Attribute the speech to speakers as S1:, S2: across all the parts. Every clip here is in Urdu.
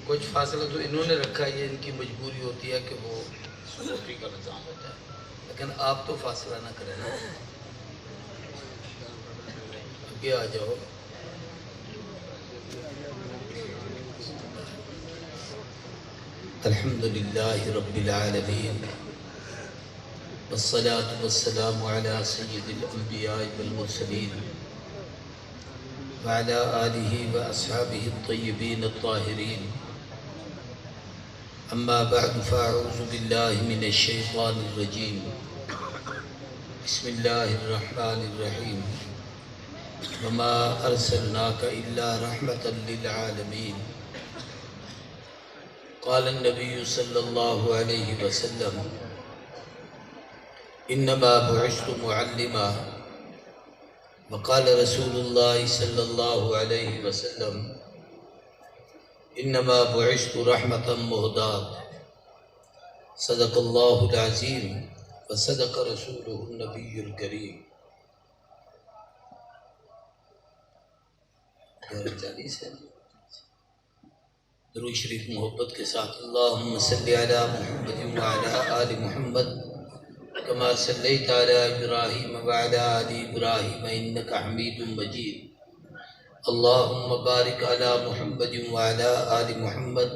S1: کچھ فاصلہ تو انہوں نے رکھا ہے، یہ ان کی مجبوری ہوتی ہے کہ وہ سکوٹری کا نظام ہوتا ہے، لیکن آپ تو فاصلہ نہ کریں نا، آگے آ جاؤ۔ الحمدللہ رب العالمین والصلاة والسلام على سید الانبیاء والمرسلین وعلى آلہ واصحابہ الطیبین الطاہرین، اما بعد فاعوذ باللہ من الشیطان الرجیم، بسم اللہ الرحمن الرحیم، وما ارسلناک الا رحمتا للعالمین، قال النبی صلی اللہ علیہ وسلم انما بعثت معلما، وقال رسول اللہ صلی اللہ علیہ وسلم انما بعثت رحمتا مہداة، صدق اللہ العظیم وصدق رسولہ النبی الکریم۔ 40 ہے، درود شریف محبت کے ساتھ اللہم صلی علی محمد وعلی آل محمد کما صلیت علی ابراہیم وعلی آل ابراہیم انک حمید مجید، اللہم بارک علی محمد وعلی آل محمد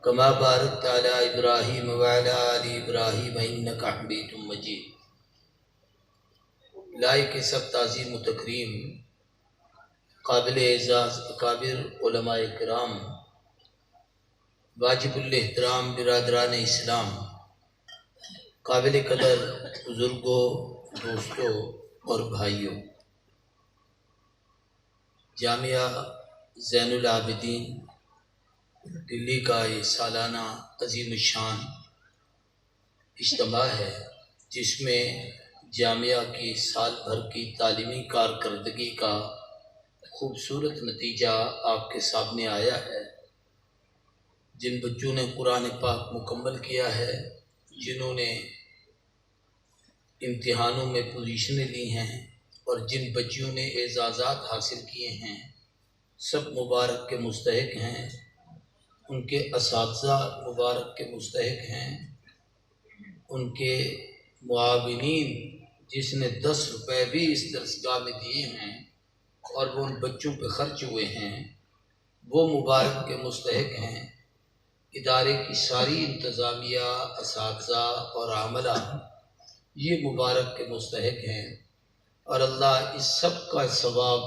S1: کما بارکت علی ابراہیم وعلی آل ابراہیم انک حمید مجید۔ لائق سب تعظیم و تکریم قابل اعزاز اکابر علماء کرام، واجب الاحترام برادران اسلام، قابل قدر بزرگوں، دوستوں اور بھائیوں، جامعہ زین العابدین دلی کا یہ سالانہ عظیم الشان اجتماع ہے، جس میں جامعہ کی سال بھر کی تعلیمی کارکردگی کا خوبصورت نتیجہ آپ کے سامنے آیا ہے۔ جن بچوں نے قرآن پاک مکمل کیا ہے، جنہوں نے امتحانوں میں پوزیشنیں لی ہیں، اور جن بچیوں نے اعزازات حاصل کیے ہیں، سب مبارک کے مستحق ہیں۔ ان کے اساتذہ مبارک کے مستحق ہیں، ان کے معاونین جس نے 10 روپے بھی اس درسگاہ میں دیے ہیں اور وہ ان بچوں پہ خرچ ہوئے ہیں، وہ مبارک کے مستحق ہیں۔ ادارے کی ساری انتظامیہ، اساتذہ اور عاملہ یہ مبارک کے مستحق ہیں، اور اللہ اس سب کا ثواب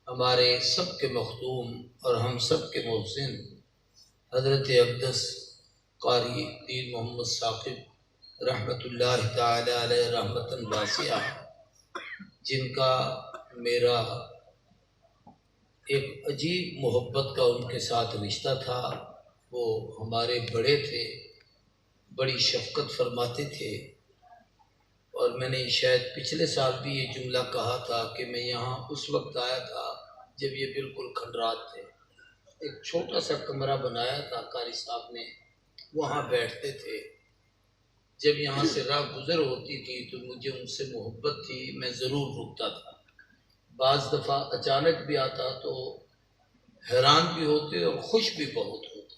S1: ہمارے سب کے مختوم اور ہم سب کے محسن حضرت اقدس قاری دین محمد ثاقب رحمۃ اللہ تعالی علیہ رحمتاً واسعہ، جن کا میرا ایک عجیب محبت کا ان کے ساتھ رشتہ تھا۔ وہ ہمارے بڑے تھے، بڑی شفقت فرماتے تھے، اور میں نے شاید پچھلے سال بھی یہ جملہ کہا تھا کہ میں یہاں اس وقت آیا تھا جب یہ بالکل کھنڈرات تھے۔ ایک چھوٹا سا کمرہ بنایا تھا قاری صاحب نے، وہاں بیٹھتے تھے۔ جب یہاں سے راہ گزر ہوتی تھی تو مجھے ان سے محبت تھی، میں ضرور رکتا تھا۔ بعض دفعہ اچانک بھی آتا تو حیران بھی ہوتے اور خوش بھی بہت ہوتے۔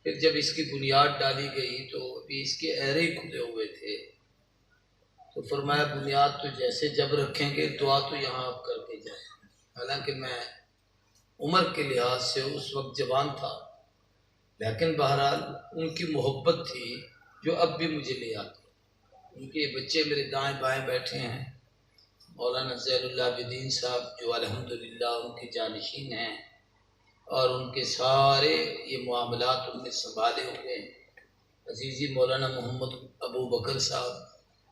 S1: پھر جب اس کی بنیاد ڈالی گئی تو ابھی اس کے ایرے ہی کھلے ہوئے تھے، تو فرمایا بنیاد تو جیسے جب رکھیں گے دعا تو یہاں آپ کر کے جائیں۔ حالانکہ میں عمر کے لحاظ سے اس وقت جوان تھا، لیکن بہرحال ان کی محبت تھی جو اب بھی مجھے لے آتی۔ ان کے بچے میرے دائیں بائیں بیٹھے ہیں، مولانا زین العابدین صاحب جو الحمدللہ ان کے جانشین ہیں، اور ان کے سارے یہ معاملات ان نے سنبھالے ہوئے ہیں۔ عزیزی مولانا محمد ابو بکر صاحب،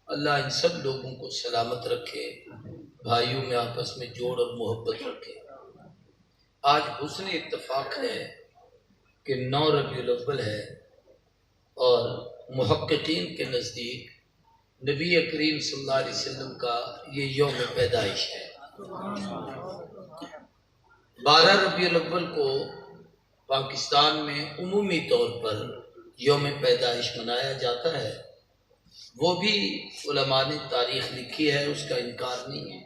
S1: اللہ ان سب لوگوں کو سلامت رکھے، بھائیوں میں آپس میں جوڑ اور محبت رکھے۔ آج حسن اتفاق ہے کہ 9 ربیع الاول ہے، اور محققین کے نزدیک نبی کریم صلی اللہ علیہ وسلم کا یہ یوم پیدائش ہے۔ 12 ربیع الاول کو پاکستان میں عمومی طور پر یوم پیدائش منایا جاتا ہے۔ وہ بھی علماء نے تاریخ لکھی ہے، اس کا انکار نہیں ہے،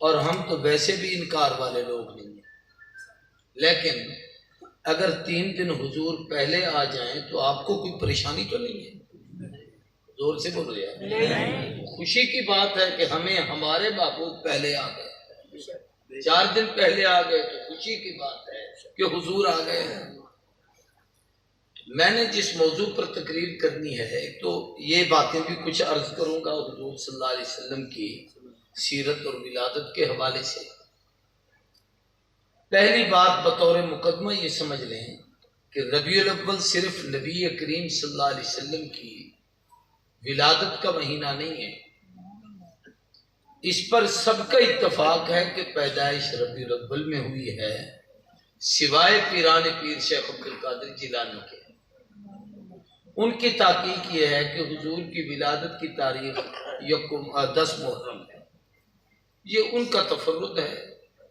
S1: اور ہم تو ویسے بھی انکار والے لوگ نہیں ہیں، لیکن اگر 3 دن حضور پہلے آ جائیں تو آپ کو کوئی پریشانی تو نہیں ہے؟ زور سے بول رہے ہیں۔ خوشی کی بات ہے کہ ہمیں ہمارے محبوب پہلے آ گئے، 4 دن پہلے آ گئے تو خوشی کی بات ہے کہ حضور آ گئے ہیں۔ میں نے جس موضوع پر تقریر کرنی ہے تو یہ باتیں بھی کچھ عرض کروں گا حضور صلی اللہ علیہ وسلم کی سیرت اور ولادت کے حوالے سے۔ پہلی بات بطور مقدمہ یہ سمجھ لیں کہ ربیع الاول صرف نبی کریم صلی اللہ علیہ وسلم کی ولادت کا مہینہ نہیں ہے، اس پر سب کا اتفاق ہے کہ پیدائش ربیع الاول میں ہوئی ہے، سوائے پیران پیر شیخ عبد القادر جیلانی کے۔ ان کی تحقیق یہ ہے کہ حضور کی ولادت کی تاریخ 10 محرم ہے۔ یہ ان کا تفرد ہے۔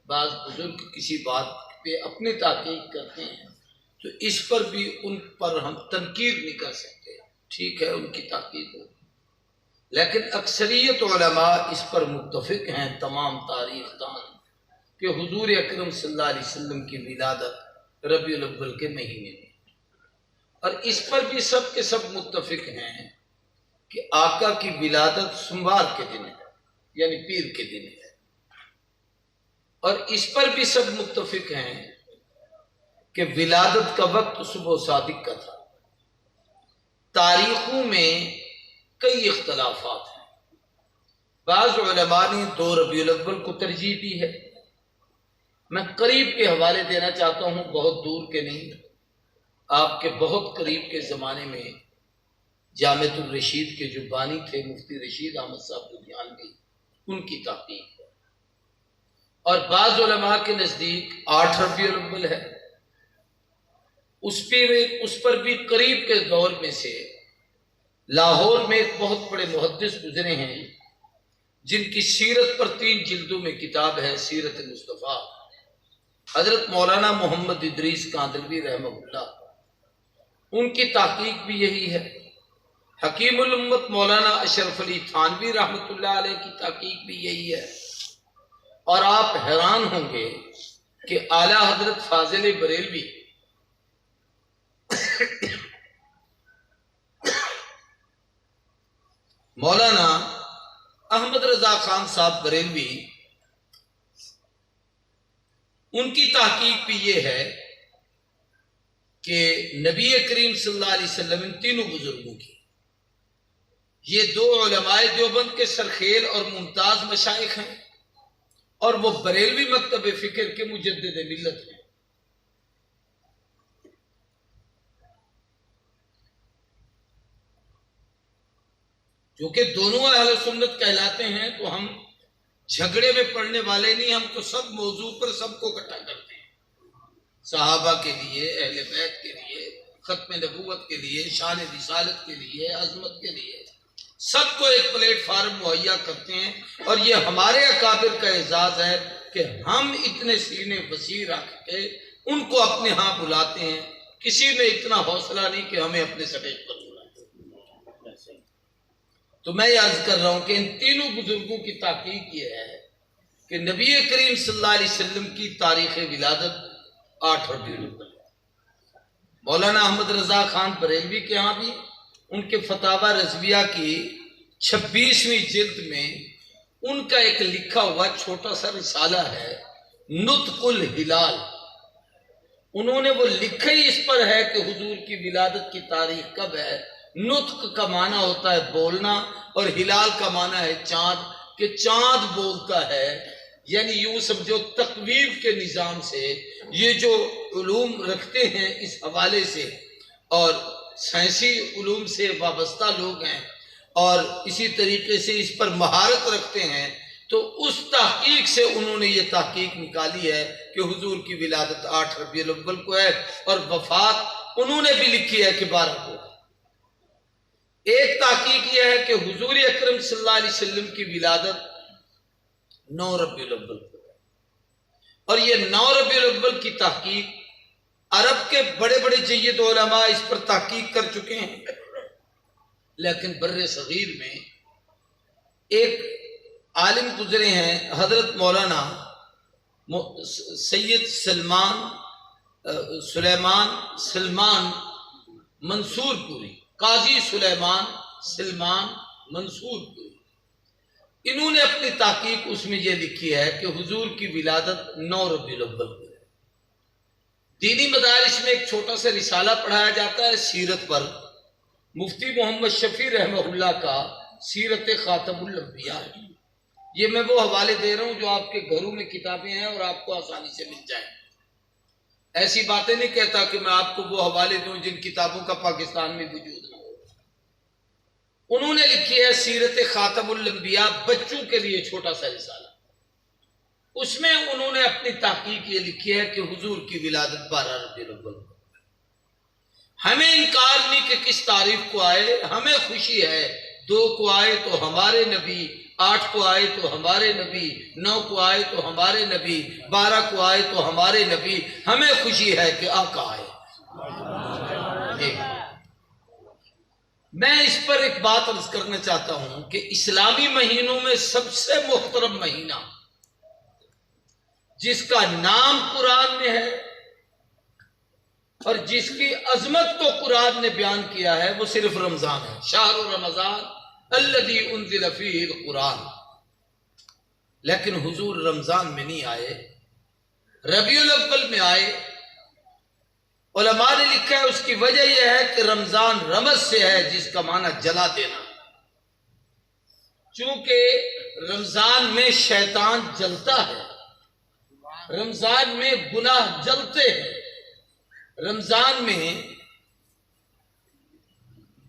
S1: بعض بزرگ کسی بات پہ اپنی تحقیق کرتے ہیں تو اس پر بھی ان پر ہم تنقید نہیں کر سکتے، ٹھیک ہے ان کی تحقیق ہو، لیکن اکثریت علماء اس پر متفق ہیں تمام تاریخ دان کہ حضور اکرم صلی اللہ علیہ وسلم کی ولادت ربیع الاول کے مہینے میں، اور اس پر بھی سب کے سب متفق ہیں کہ آقا کی ولادت سوموار کے دن ہے، یعنی پیر کے دن ہے، اور اس پر بھی سب متفق ہیں کہ ولادت کا وقت صبح صادق کا تھا۔ تاریخوں میں کئی اختلافات ہیں، بعض علماء نے 2 ربیع الاول کو ترجیح دی ہے۔ میں قریب کے حوالے دینا چاہتا ہوں، بہت دور کے نہیں، آپ کے بہت قریب کے زمانے میں جامعۃ الرشید کے جو بانی تھے مفتی رشید احمد صاحب لدھیانوی، ان کی تحقیق ہے، اور بعض علماء کے نزدیک 8 ربیع الاول ہے۔ اس پر بھی قریب کے دور میں سے لاہور میں ایک بہت بڑے محدث گزرے ہیں جن کی سیرت پر 3 جلدوں میں کتاب ہے سیرت مصطفیٰ، حضرت مولانا محمد ادریس کاندلوی رحمہ اللہ، ان کی تحقیق بھی یہی ہے۔ حکیم الامت مولانا اشرف علی تھانوی رحمۃ اللہ علیہ کی تحقیق بھی یہی ہے، اور آپ حیران ہوں گے کہ اعلیٰ حضرت فاضل بریلوی مولانا احمد رضا خان صاحب بریلوی، ان کی تحقیق بھی یہ ہے کہ نبی کریم صلی اللہ علیہ وسلم ان تینوں بزرگوں کی، یہ 2 علماء دیوبند کے سرخیل اور ممتاز مشائخ ہیں، اور وہ بریلوی مکتب فکر کے مجدد ملت ہیں۔ کیونکہ دونوں اہل سنت کہلاتے ہیں تو ہم جھگڑے میں پڑنے والے نہیں، ہم تو سب موضوع پر سب کو اکٹھا کرتے ہیں، صحابہ کے لیے، اہل بیت کے لیے، ختم نبوت کے لیے، شان رسالت کے لیے، عظمت کے لیے، سب کو ایک پلیٹ فارم مہیا کرتے ہیں، اور یہ ہمارے اکابر کا اعزاز ہے کہ ہم اتنے سینے وسیع رکھ کے ان کو اپنے ہاں بلاتے ہیں۔ کسی میں اتنا حوصلہ نہیں کہ ہمیں اپنے سٹیج پر بلائے۔ تو میں یہ عرض کر رہا ہوں کہ ان تینوں بزرگوں کی تحقیق یہ ہے کہ نبی کریم صلی اللہ علیہ وسلم کی تاریخ ولادت 8 ربیع الاول ہے۔ مولانا احمد رضا خان بریلوی کے ہاں بھی ان کے فتاوی رضویہ کی 26ویں جلد میں ان کا ایک لکھا ہوا چھوٹا سا رسالہ ہے نطق الہلال، انہوں نے وہ لکھا ہی اس پر ہے کہ حضور کی ولادت کی تاریخ کب ہے۔ نطق کا معنی ہوتا ہے بولنا، اور ہلال کا معنی ہے چاند، کہ چاند بولتا ہے، یعنی یوں سمجھو تقویم کے نظام سے یہ جو علوم رکھتے ہیں اس حوالے سے، اور سائنسی علوم سے وابستہ لوگ ہیں اور اسی طریقے سے اس پر مہارت رکھتے ہیں، تو اس تحقیق سے انہوں نے یہ تحقیق نکالی ہے کہ حضور کی ولادت 8 ربیع الاول کو ہے، اور وفات انہوں نے بھی لکھی ہے کہ 12 کو۔ ایک تحقیق یہ ہے کہ حضور اکرم صلی اللہ علیہ وسلم کی ولادت 9 ربیع الاول کو ہے، اور یہ 9 ربیع الاول کی تحقیق عرب کے بڑے بڑے جید علماء اس پر تحقیق کر چکے ہیں، لیکن بر صغیر میں ایک عالم گزرے ہیں حضرت مولانا سید سلمان سلمان منصور پوری، قاضی سلیمان سلمان منصور پوری، انہوں نے اپنی تحقیق اس میں یہ لکھی ہے کہ حضور کی ولادت 9 ربیع الاول کو ہے۔ دینی مدارس میں ایک چھوٹا سا رسالہ پڑھایا جاتا ہے سیرت پر، مفتی محمد شفیع رحمہ اللہ کا سیرت خاتم الانبیاء ہے۔ یہ میں وہ حوالے دے رہا ہوں جو آپ کے گھروں میں کتابیں ہیں اور آپ کو آسانی سے مل جائیں۔ ایسی باتیں نہیں کہتا کہ میں آپ کو وہ حوالے دوں جن کتابوں کا پاکستان میں وجود نہ ہو۔ انہوں نے لکھی ہے سیرت خاتم الانبیاء، بچوں کے لیے چھوٹا سا رسالہ۔ اس میں انہوں نے اپنی تحقیق یہ لکھی ہے کہ حضور کی ولادت 12 ربیع الاول کو۔ ہمیں انکار نہیں کہ کس تاریخ کو آئے، ہمیں خوشی ہے 2 کو آئے تو ہمارے نبی، 8 کو آئے تو ہمارے نبی، 9 کو آئے تو ہمارے نبی، 12 کو آئے تو ہمارے نبی، ہمیں خوشی ہے کہ آقا آئے۔ میں اس پر ایک بات عرض کرنا چاہتا ہوں کہ اسلامی مہینوں میں سب سے محترم مہینہ جس کا نام قرآن میں ہے اور جس کی عظمت کو قرآن نے بیان کیا ہے وہ صرف رمضان ہے۔ شہر رمضان الذی انزل فیہ القرآن۔ لیکن حضور رمضان میں نہیں آئے، ربیع الاول میں آئے۔ علماء نے لکھا ہے اس کی وجہ یہ ہے کہ رمضان رمض سے ہے جس کا معنی جلا دینا۔ چونکہ رمضان میں شیطان جلتا ہے، رمضان میں گناہ جلتے ہیں، رمضان میں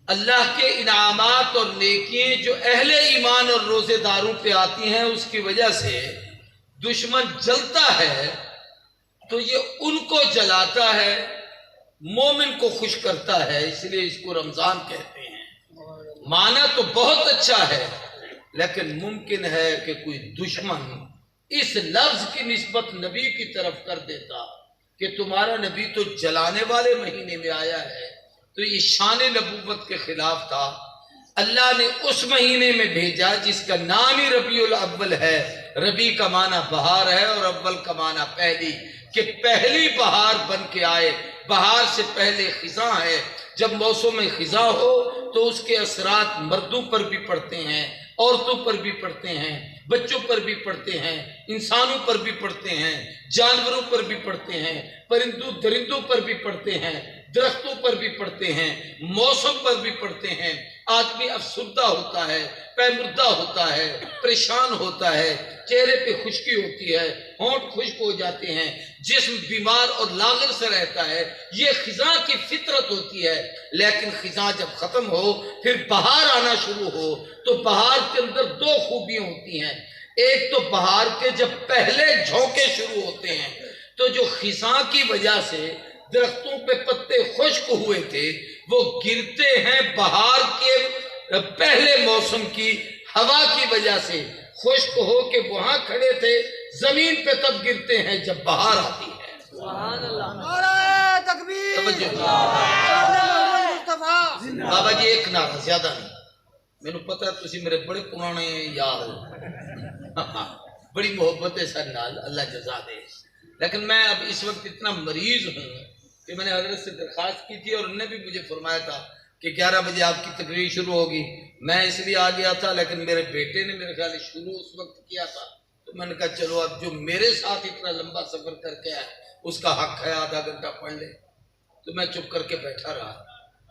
S1: اللہ کے انعامات اور نیکیاں جو اہل ایمان اور روزے داروں پہ آتی ہیں اس کی وجہ سے دشمن جلتا ہے، تو یہ ان کو جلاتا ہے، مومن کو خوش کرتا ہے، اس لیے اس کو رمضان کہتے ہیں۔ معنی تو بہت اچھا ہے، لیکن ممکن ہے کہ کوئی دشمن اس لفظ کی نسبت نبی کی طرف کر دیتا کہ تمہارا نبی تو جلانے والے مہینے میں آیا ہے، تو یہ شان نبوت کے خلاف تھا۔ اللہ نے اس مہینے میں بھیجا جس کا نام ہی ربیع الاول ہے۔ ربیع کا معنی بہار ہے اور اول کا معنی پہلی، کہ پہلی بہار بن کے آئے۔ بہار سے پہلے خزاں ہے، جب موسم خزاں ہو تو اس کے اثرات مردوں پر بھی پڑتے ہیں، عورتوں پر بھی پڑتے ہیں، بچوں پر بھی پڑتے ہیں، انسانوں پر بھی پڑتے ہیں، جانوروں پر بھی پڑتے ہیں، پرندوں درندوں پر بھی پڑتے ہیں، درختوں پر بھی پڑتے ہیں، موسم پر بھی پڑتے ہیں۔ آدمی افسردہ ہوتا ہے، پیمردہ ہوتا ہے، پریشان ہوتا ہے، چہرے پہ خشکی ہوتی ہے، ہونٹ خشک ہو جاتے ہیں، جسم بیمار اور لاغر سے رہتا ہے۔ یہ خزاں کی فطرت ہوتی ہے۔ لیکن خزاں جب ختم ہو پھر بہار آنا شروع ہو تو بہار کے اندر 2 خوبیاں ہوتی ہیں۔ ایک تو بہار کے جب پہلے جھونکے شروع ہوتے ہیں تو جو خزاں کی وجہ سے درختوں پہ پتے خشک ہوئے تھے وہ گرتے ہیں، بہار کے پہلے موسم کی ہوا کی وجہ سے خشک ہو کے وہاں کھڑے تھے زمین پہ تب گرتے ہیں جب بہار آتی ہے۔
S2: سبحان اللہ، نعرہ تکبیر،
S1: بابا جی ایک نعرہ زیادہ نہیں، میں نے پتا تسی میرے بڑے پرانے یار بڑی محبت ہے سر نال، اللہ جزا دے۔ لیکن میں اب اس وقت اتنا مریض ہوں کہ میں نے حضرت سے درخواست کی تھی اور انہوں نے بھی مجھے فرمایا تھا کہ 11 بجے آپ کی تقریر شروع ہوگی۔ میں اس لیے آ گیا تھا، لیکن میرے بیٹے نے میرے خیال شروع اس وقت کیا تھا، تو میں نے کہا چلو اب جو میرے ساتھ اتنا لمبا سفر کر کے آئے اس کا حق ہے آدھا گھنٹہ پڑھ لے، تو میں چپ کر کے بیٹھا رہا۔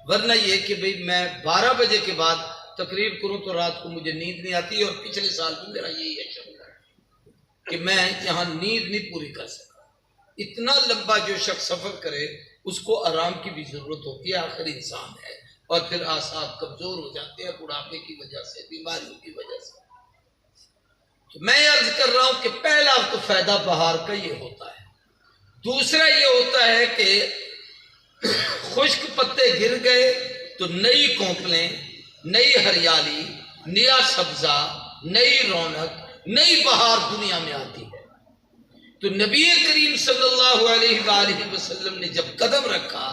S1: ورنہ یہ کہ بھئی میں 12 بجے کے بعد تقریر کروں تو رات کو مجھے نیند نہیں آتی، اور پچھلے سال بھی میرا یہی ہے کہ میں یہاں نیند نہیں پوری کر سکا۔ اتنا لمبا جو شخص سفر کرے اس کو آرام کی بھی ضرورت ہوتی ہے، آخر انسان ہے، اور پھر اعصاب کمزور ہو جاتے ہیں بڑھاپے کی وجہ سے، بیماریوں کی وجہ سے۔ تو میں عرض کر رہا ہوں کہ پہلا تو فائدہ بہار کا یہ ہوتا ہے۔ دوسرا یہ ہوتا ہے کہ خشک پتے گر گئے تو نئی کونپلیں، نئی ہریالی، نیا سبزہ، نئی رونق، نئی بہار دنیا میں آتی ہے۔ تو نبی کریم صلی اللہ علیہ وآلہ وسلم نے جب قدم رکھا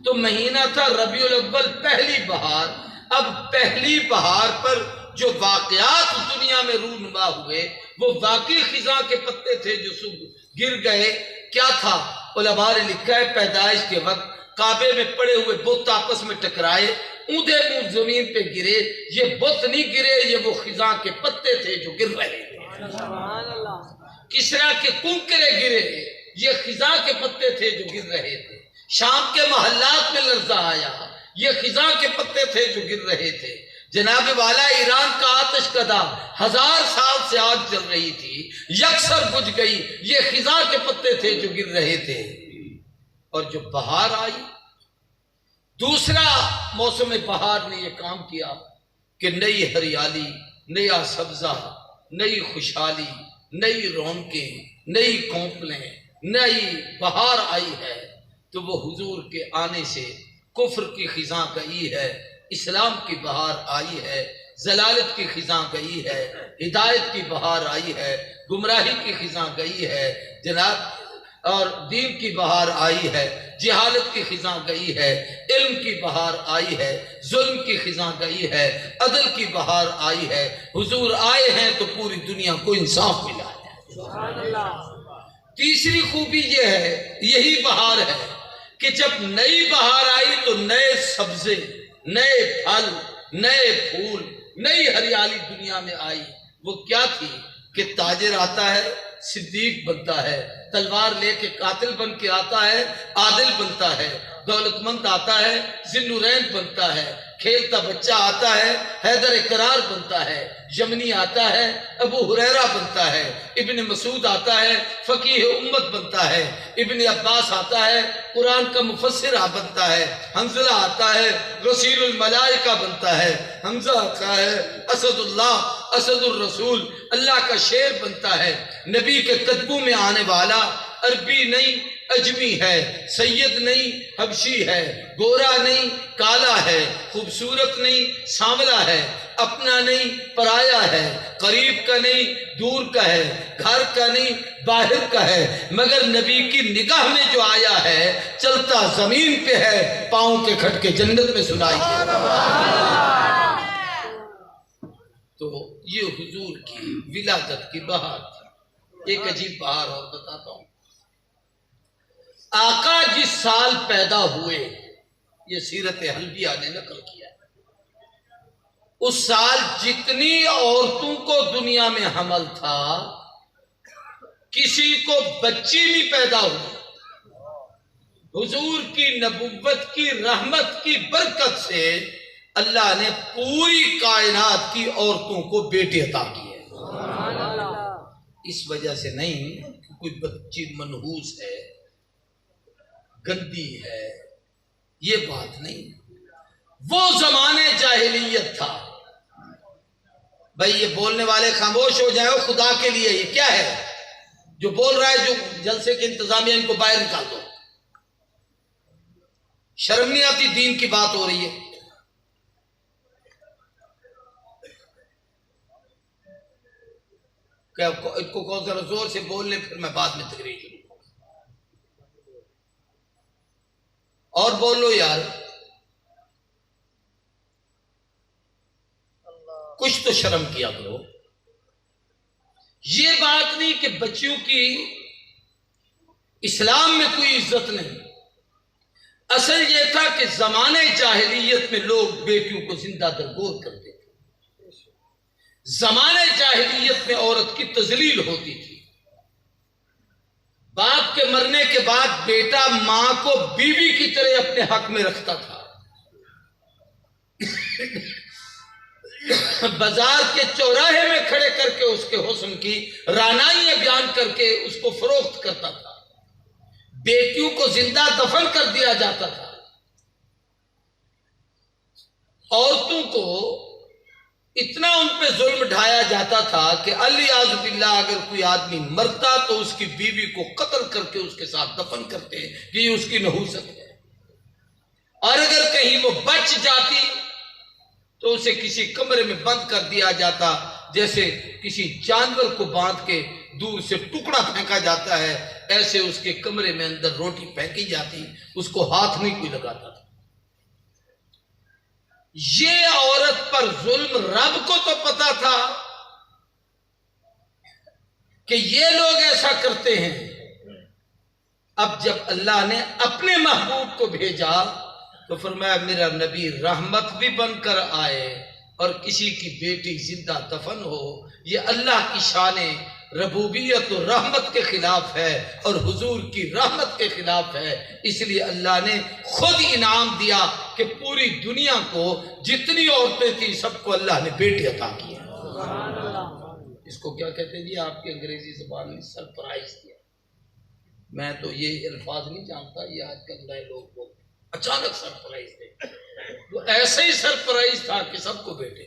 S1: تو مہینہ تھا ربیع الاول، پہلی بہار۔ اب پہلی بہار پر جو واقعات دنیا میں رونما ہوئے وہ واقعی خزاں کے پتے تھے جو صبح گر گئے۔ کیا تھا علماء نے لکھا ہے پیدائش کے وقت کعبے میں پڑے ہوئے بت آپس میں ٹکرائے، اونھے منہ زمین پہ گرے، یہ بت نہیں گرے، یہ وہ خزاں کے پتے تھے جو گر رہے تھے۔ کسرا کے کنکرے گرے، یہ خزاں کے پتے تھے جو گر رہے تھے۔ شام کے محلات میں لرزہ آیا، یہ خزاں کے پتے تھے جو گر رہے تھے۔ جناب والا ایران کا آتش کدہ 1000 سال سے آگ جل رہی تھی، یکسر بجھ گئی، یہ خزاں کے پتے تھے جو گر رہے تھے۔ اور جو بہار آئی، دوسرا موسم بہار نے یہ کام کیا کہ نئی ہریالی، نیا سبزہ، نئی خوشحالی، نئی رونقیں، نئی کونپلیں، نئی بہار آئی ہے۔ تو وہ حضور کے آنے سے کفر کی خزاں گئی ہے، اسلام کی بہار آئی ہے، ضلالت کی خزاں گئی ہے، ہدایت کی بہار آئی ہے، گمراہی کی خزاں گئی ہے جناب، اور دین کی بہار آئی ہے، جہالت کی خزاں گئی ہے، علم کی بہار آئی ہے، ظلم کی خزاں گئی ہے، عدل کی بہار آئی ہے۔ حضور آئے ہیں تو پوری دنیا کو انصاف ملا ہے۔ تیسری خوبی یہ ہے، یہی بہار ہے کہ جب نئی بہار آئی تو نئے سبزے، نئے پھل، نئے پھول، نئی ہریالی دنیا میں آئی۔ وہ کیا تھی کہ تاجر آتا ہے صدیق بنتا ہے، تلوار لے کے قاتل بن کے آتا ہے عادل بنتا ہے، دولت مند آتا ہے ذی-النورین بنتا ہے، کھیلتا بچہ آتا ہے حیدر کرار بنتا ہے، یمنی آتا ہے ابو ہریرہ بنتا ہے، ابن مسعود آتا ہے فقیہ امت بنتا ہے، ابن عباس آتا ہے قرآن کا مفسر بنتا ہے، حنظلہ آتا ہے غسیل الملائکہ بنتا ہے، حمزہ آتا ہے اسد اللہ، اسد الرسول، اللہ کا شیر بنتا ہے۔ نبی کے قدموں میں آنے والا عربی نہیں اجمی ہے، سید نہیں حبشی ہے، گورا نہیں کالا ہے، خوبصورت نہیں سانولا ہے، اپنا نہیں پرایا ہے، قریب کا نہیں دور کا ہے، گھر کا نہیں باہر کا ہے، مگر نبی کی نگاہ میں جو آیا ہے چلتا زمین پہ ہے، پاؤں کے کھٹکے جنت میں سنائی دے۔ تو یہ حضور کی ولادت کی بہار تھی۔ ایک عجیب بہار اور بتاتا ہوں۔ آقا جس سال پیدا ہوئے، یہ سیرت حلبیہ نے نقل کیا، اس سال جتنی عورتوں کو دنیا میں حمل تھا، کسی کو بچی نہیں پیدا ہوئی۔ حضور کی نبوت کی رحمت کی برکت سے اللہ نے پوری کائنات کی عورتوں کو بیٹے عطا کیے۔ اس وجہ سے نہیں کہ کوئی بچی منحوس ہے، گندی ہے، یہ بات نہیں۔ وہ زمانے جاہلیت تھا۔ بھائی یہ بولنے والے خاموش ہو جائیں، خدا کے لیے یہ کیا ہے جو بول رہا ہے؟ جو جلسے کے انتظامیہ ان کو باہر نکال دو۔ شرم نہیں آتی؟ دین کی بات ہو رہی ہے۔ ان کو کون ذرا زور سے بول لیں، پھر میں بعد میں تقریر کروں۔ اور بولو یار، کچھ تو شرم کیا کرو۔ یہ بات نہیں کہ بچیوں کی اسلام میں کوئی عزت نہیں۔ اصل یہ تھا کہ زمانے جاہلیت میں لوگ بیٹیوں کو زندہ درگور کرتے تھے۔ زمانے جاہلیت میں عورت کی تذلیل ہوتی تھی۔ باپ کے مرنے کے بعد بیٹا ماں کو بیوی کی طرح اپنے حق میں رکھتا تھا۔ بازار کے چوراہے میں کھڑے کر کے اس کے حسن کی رعنائیاں بیان کر کے اس کو فروخت کرتا تھا۔ بیٹیوں کو زندہ دفن کر دیا جاتا تھا۔ عورتوں کو اتنا ان پہ ظلم ڈھایا جاتا تھا کہ الیاذ باللہ اگر کوئی آدمی مرتا تو اس کی بیوی کو قتل کر کے اس کے ساتھ دفن کرتے کہ یہ اس کی نحوست ہے، اور اگر کہیں وہ بچ جاتی تو اسے کسی کمرے میں بند کر دیا جاتا، جیسے کسی جانور کو باندھ کے دور سے ٹکڑا پھینکا جاتا ہے، ایسے اس کے کمرے میں اندر روٹی پھینکی جاتی، اس کو ہاتھ نہیں کوئی لگاتا تھا۔ یہ عورت پر ظلم رب کو تو پتا تھا کہ یہ لوگ ایسا کرتے ہیں، اب جب اللہ نے اپنے محبوب کو بھیجا تو فرمایا میرا نبی رحمت بھی بن کر آئے اور کسی کی بیٹی زندہ دفن ہو، یہ اللہ کی شان ربوبیت و رحمت کے خلاف ہے اور حضور کی رحمت کے خلاف ہے۔ اس لیے اللہ نے خود انعام دیا کہ پوری دنیا کو جتنی عورتیں تھیں سب کو اللہ نے بیٹی عطا کیا۔ اس کو کیا کہتے ہیں جی آپ کے انگریزی زبان میں سرپرائز دیا۔ میں تو یہ الفاظ نہیں جانتا، یہ آج کل نئے لوگ اچانک سرپرائز دے، وہ ایسے ہی سرپرائز تھا کہ سب کو بیٹے۔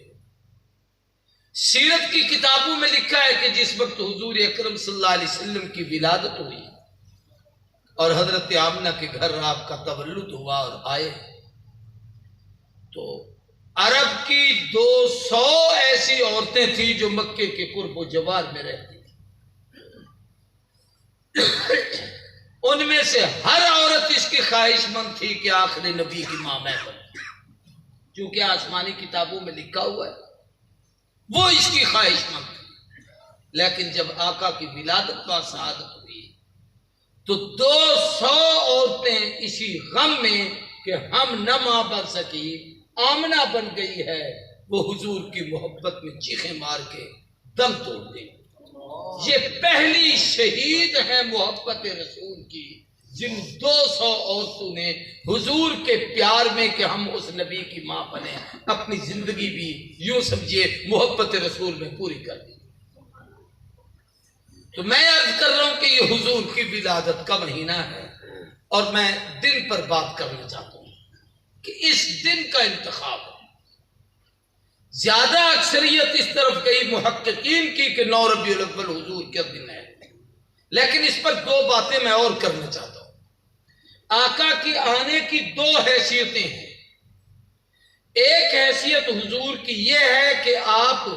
S1: سیرت کی کتابوں میں لکھا ہے کہ جس وقت حضور اکرم صلی اللہ علیہ وسلم کی ولادت ہوئی اور حضرت آمنہ کے گھر آپ کا تولد ہوا اور آئے تو عرب کی 200 ایسی عورتیں تھیں جو مکے کے قرب و جوار میں رہتی تھیں۔ ان میں سے ہر عورت اس کی خواہش مند تھی کہ آخر نبی کی ماں میں بنوں، چونکہ آسمانی کتابوں میں لکھا ہوا ہے وہ اس کی خواہش مند تھی۔ لیکن جب آقا کی ولادت و سعادت ہوئی تو 200 عورتیں اسی غم میں کہ ہم نہ ماں بن سکی، آمنہ بن گئی ہے، وہ حضور کی محبت میں چیخیں مار کے دم توڑ گئی۔ یہ پہلی شہید ہے محبت رسول کی، جن 200 عورتوں نے حضور کے پیار میں کہ ہم اس نبی کی ماں بنیں اپنی زندگی بھی یوں سمجھیے محبت رسول میں پوری کر دی۔ تو میں عرض کر رہا ہوں کہ یہ حضور کی ولادت کا مہینہ ہے اور میں دن پر بات کرنا چاہتا ہوں کہ اس دن کا انتخاب ہے۔ زیادہ اکثریت اس طرف گئی محققین کی کہ 9 ربیع الاول حضور کا دن ہے، لیکن اس پر 2 باتیں میں اور کرنا چاہتا ہوں۔ آقا کی آنے کی 2 حیثیتیں ہیں۔ ایک حیثیت حضور کی یہ ہے کہ آپ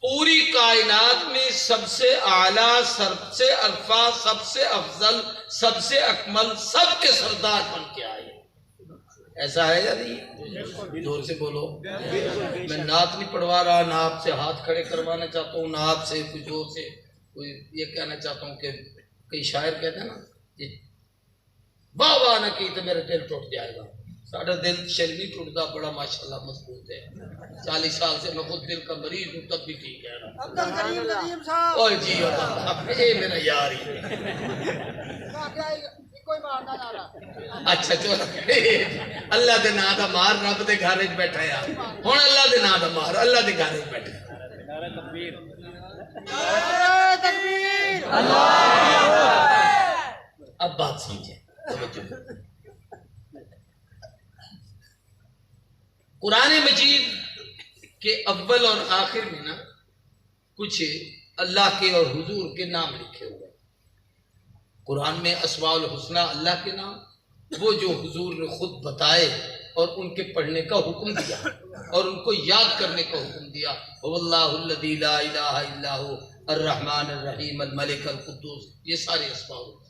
S1: پوری کائنات میں سب سے اعلیٰ، سب سے عرفہ، سب سے افضل، سب سے اکمل، سب کے سردار بن کے آئے۔ ایسا ہے یا نہیں؟ زور سے بولو۔ میں نعت نہیں پڑھوا رہا، نہ آپ سے ہاتھ کھڑے کروانا چاہتا ہوں، نہ آپ سے کچھ زور سے کوئی یہ کہنا چاہتا ہوں کہ کئی شاعر کہتے ہیں نا واہ واہ نہ کی تو میرا دل ٹوٹ جائے گا۔ ساڑھا دل شل نہیں ٹوٹتا، بڑا ماشاءاللہ مضبوط ہے۔ 40 سال سے میں خود دل کا مریض ہوں تب بھی ٹھیک ہے۔ اوہ جی اے میرا یار ہی اچھا چلو اللہ دے نا دا مار، رب دے گھر وچ بیٹھا ہے ہن، اللہ دے نا دا مار، اللہ دے گھر وچ بیٹھا ہے۔ نعرہ تکبیر، نعرہ تکبیر، اب بات سمجھیں، قرآن مجید کے اول اور آخر میں نا کچھ اللہ کے اور حضور کے نام لکھے ہوئے۔ قرآن میں اسماء الحسنہ اللہ کے نام، وہ جو حضور نے خود بتائے اور ان کے پڑھنے کا حکم دیا اور ان کو یاد کرنے کا حکم دیا۔ واللہ الذی لا الہ الا هو الرحمن الرحیم الملک القدوس، یہ سارے اسماء الحسنہ۔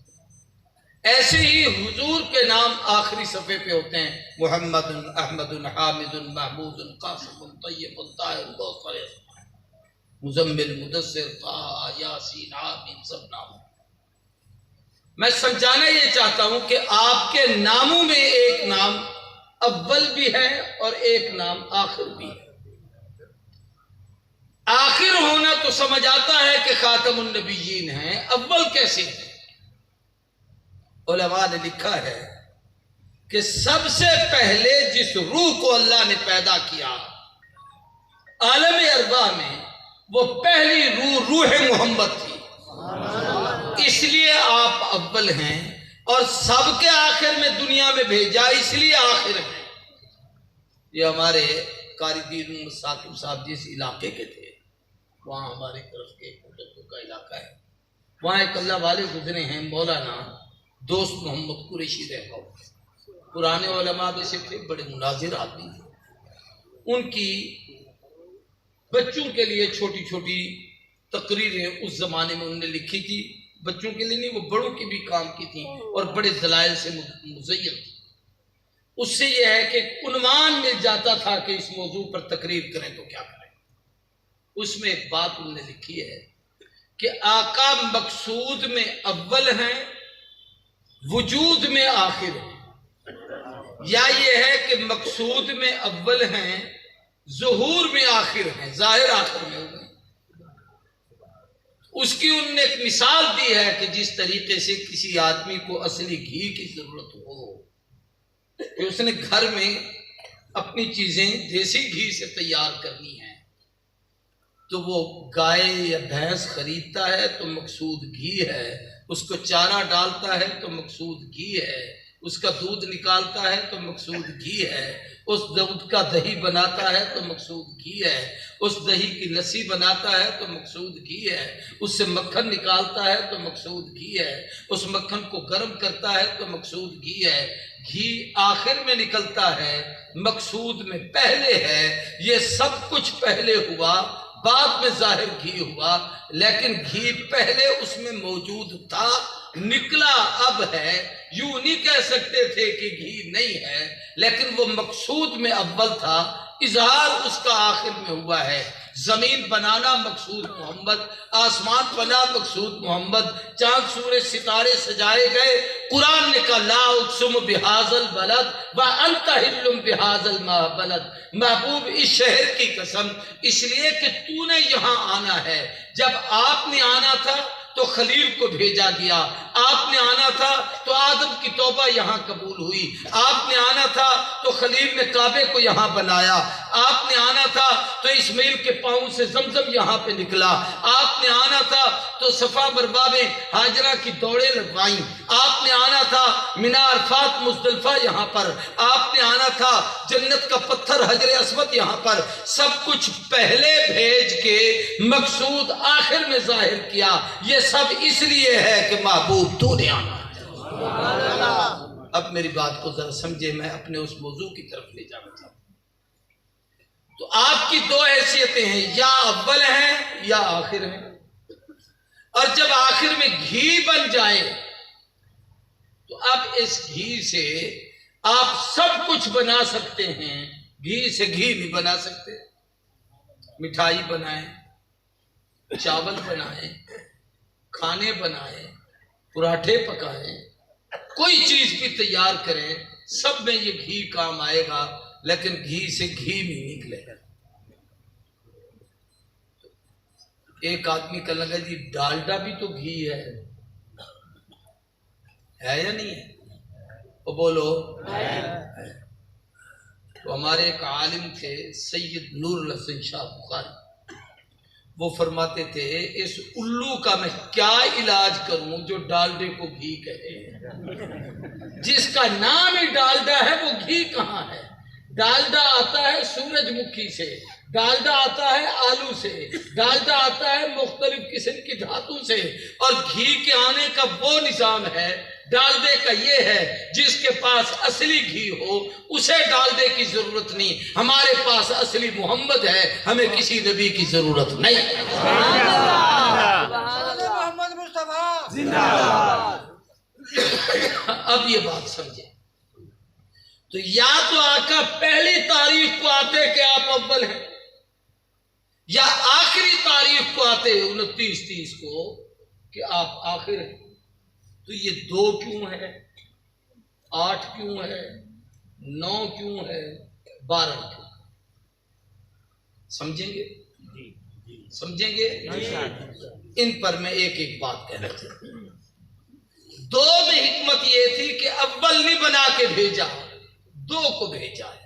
S1: ایسے ہی حضور کے نام آخری صفحے پہ ہوتے ہیں، محمد، احمد، حامد، محمود، قاسم، طیب، طاہر، بہت سارے اسماء، مزمل، مدثر، طہ، یاسین، آمین، سب نام۔ میں سمجھانا یہ چاہتا ہوں کہ آپ کے ناموں میں ایک نام اول بھی ہے اور ایک نام آخر بھی ہے۔ آخر ہونا تو سمجھ آتا ہے کہ خاتم النبیین ہیں، اول کیسے ہے؟ علماء نے لکھا ہے کہ سب سے پہلے جس روح کو اللہ نے پیدا کیا عالم ارواح میں، وہ پہلی روح روح محمد تھی، اس لیے آپ اول ہیں، اور سب کے آخر میں دنیا میں بھیجا اس لیے آخر ہیں۔ یہ ہمارے قاری دین ثاقب صاحب جس علاقے کے تھے، وہاں ہماری طرف کے کوٹکو کا علاقہ ہے، وہاں ایک اللہ والے گزرے ہیں، مولانا دوست محمد قریشی رہا، پرانے علماء میں سے تھے، بڑے مناظر آدمی تھے۔ ان کی بچوں کے لیے چھوٹی چھوٹی تقریریں اس زمانے میں انہوں نے لکھی تھی، بچوں کے لیے نہیں، وہ بڑوں کے بھی کام کی تھی اور بڑے دلائل سے مزین تھی۔ اس سے یہ ہے کہ عنوان مل جاتا تھا کہ اس موضوع پر تقریر کریں تو کیا کریں۔ اس میں ایک بات انہوں نے لکھی ہے کہ آقا مقصود میں اول ہیں وجود میں آخر ہے، یا یہ ہے کہ مقصود میں اول ہیں، ظہور میں آخر ہیں، ظاہر آخر میں ہوگا۔ اس کی انہوں نے ایک مثال دی ہے کہ جس طریقے سے کسی آدمی کو اصلی گھی کی ضرورت ہو کہ اس نے گھر میں اپنی چیزیں دیسی گھی سے تیار کرنی ہیں، تو وہ گائے یا بھینس خریدتا ہے تو مقصود گھی ہے، اس کو چارہ ڈالتا ہے تو مقصود گھی ہے، اس کا دودھ نکالتا ہے تو مقصود گھی ہے، اس دودھ کا دہی بناتا ہے تو مقصود گھی ہے، اس دہی کی لسی بناتا ہے تو مقصود گھی ہے، اس سے مکھن نکالتا ہے تو مقصود گھی ہے، اس مکھن کو گرم کرتا ہے تو مقصود گھی ہے۔ گھی آخر میں نکلتا ہے، مقصود میں پہلے ہے۔ یہ سب کچھ پہلے ہوا، بعد میں ظاہر گھی ہوا، لیکن گھی پہلے اس میں موجود تھا، نکلا اب ہے۔ یوں نہیں کہہ سکتے تھے کہ گھی نہیں ہے، لیکن وہ مقصود میں اول تھا، اظہار اس کا آخر میں ہوا ہے۔ زمین بنانا مقصود محمد، آسمان بنا مقصود محمد، چاند سورج ستارے سجائے گئے۔ قرآن نے کہا لا اقسم بہذا البلد وانت حل بہذا البلد، محبوب اس شہر کی قسم، اس لیے کہ تو نے یہاں آنا ہے۔ جب آپ نے آنا تھا تو خلیل کو بھیجا گیا، آپ نے آنا تھا تو آدم کی توبہ یہاں قبول ہوئی، آپ نے آنا تھا تو خلیل نے کعبے کو یہاں بنایا، آپ نے آنا تھا تو اسماعیل کے پاؤں سے زمزم یہاں پہ نکلا، آپ نے آنا تھا تو صفا مروا میں ہاجرہ کی دوڑیں لگوائیں، آپ نے آنا تھا مینا عرفات مزدلفہ یہاں پر، آپ نے آنا تھا جنت کا پتھر حجر اسود یہاں پر، سب کچھ پہلے بھیج کے مقصود آخر میں ظاہر کیا۔ یہ سب اس لیے ہے کہ محبوب تو نے آنا ہے۔ اب میری بات کو ذرا سمجھے، میں اپنے اس موضوع کی طرف لے جانا چاہتا ہوں۔ تو آپ کی دو حیثیتیں ہیں، یا اول ہیں یا آخر ہیں، اور جب آخر میں گھی بن جائے تو اب اس گھی سے آپ سب کچھ بنا سکتے ہیں، گھی سے گھی نہیں بنا سکتے۔ مٹھائی بنائیں، چاول بنائیں، کھانے بنائیں، پراٹھے پکائیں، کوئی چیز بھی تیار کریں، سب میں یہ گھی کام آئے گا، لیکن گھی سے گھی نہیں نکلے گا۔ ایک آدمی کا لگا جی ڈالڈا بھی تو گھی ہے یا نہیں ہے؟ وہ بولو ہے۔ تو ہمارے ایک عالم تھے سید نور الحسن شاہ بخاری، وہ فرماتے تھے اس الو کا میں کیا علاج کروں جو ڈالڈے کو گھی کہے، جس کا نام ہی ڈالڈا ہے وہ گھی کہاں ہے؟ ڈالڈا آتا ہے سورج مکھی سے، ڈالڈا آتا ہے آلو سے، ڈالڈا آتا ہے مختلف قسم کی دھاتوں سے، اور گھی کے آنے کا وہ نظام ہے۔ ڈالڈے کا یہ ہے جس کے پاس اصلی گھی ہو اسے ڈالڈے کی ضرورت نہیں، ہمارے پاس اصلی محمد ہے، ہمیں کسی نبی کی ضرورت نہیں۔
S2: محمد مصطفیٰ زندہ
S1: باد۔ اب یہ بات سمجھیں، تو یا تو آقا پہلی تاریخ کو آتے کہ آپ اول ہیں، یا آخری تاریخ کو آتے 29-30 کو کہ آپ آخر ہیں۔ تو یہ 2 کیوں ہے، 8 کیوں ہے، 9 کیوں ہے، 12 کیوں؟ سمجھیں گے؟ سمجھیں گے؟ ان پر میں ایک ایک بات کہنا چاہتا ہوں۔ 2 میں حکمت یہ تھی کہ اول نہیں بنا کے بھیجا، 2 کو بھیجا ہے،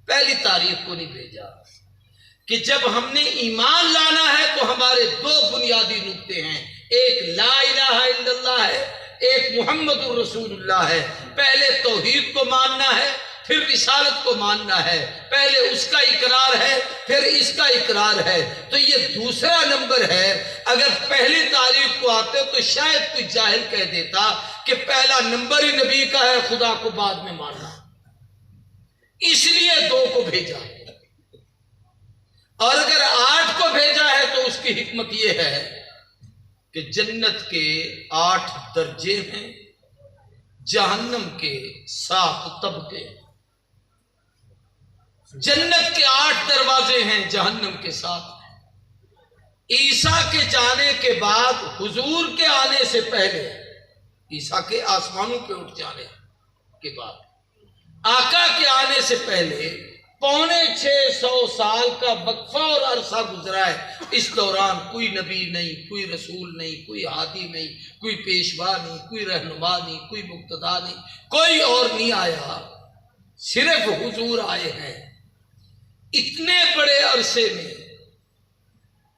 S1: پہلی تاریخ کو نہیں بھیجا، کہ جب ہم نے ایمان لانا ہے تو ہمارے 2 بنیادی نقطے ہیں، ایک لا الہ الا اللہ ہے، ایک محمد الرسول اللہ ہے۔ پہلے توحید کو ماننا ہے، پھر رسالت کو ماننا ہے، پہلے اس کا اقرار ہے پھر اس کا اقرار ہے۔ تو یہ دوسرا نمبر ہے۔ اگر پہلی تاریخ کو آتے تو شاید کوئی جاہل کہہ دیتا کہ پہلا نمبر ہی نبی کا ہے، خدا کو بعد میں ماننا، اس لیے 2 کو بھیجا۔ اور اگر 8 کو بھیجا ہے تو اس کی حکمت یہ ہے کہ جنت کے 8 درجے ہیں، جہنم کے 7 طبقے، جنت کے 8 دروازے ہیں، جہنم کے 7 ہیں۔ عیسیٰ کے جانے کے بعد حضور کے آنے سے پہلے عیسیٰ کے آسمانوں پہ اٹھ جانے کے بعد آقا کے آنے سے پہلے 650 سال کا وقفہ اور عرصہ گزرا ہے۔ اس دوران کوئی نبی نہیں، کوئی رسول نہیں، کوئی ہادی نہیں، کوئی پیشوا نہیں، کوئی رہنما نہیں، کوئی مقتدا نہیں، کوئی اور نہیں آیا، صرف حضور آئے ہیں۔ اتنے بڑے عرصے میں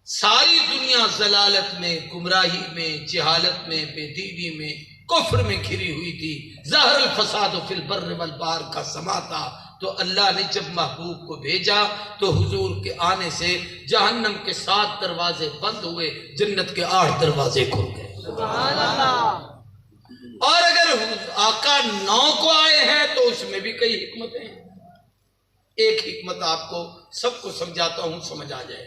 S1: ساری دنیا ضلالت میں، گمراہی میں، جہالت میں، بے دینی میں، کفر میں گھری ہوئی تھی۔ ظہر الفساد فی البر والبحر کا سما تھا، تو اللہ نے جب محبوب کو بھیجا تو حضور کے آنے سے جہنم کے 7 دروازے بند ہوئے، جنت کے 8 دروازے کھل گئے۔
S2: سبحان اللہ۔
S1: اور اگر آقا 9 کو آئے ہیں تو اس میں بھی کئی حکمتیں ہیں۔ ایک حکمت آپ کو سب کو سمجھاتا ہوں، سمجھ آ جائے۔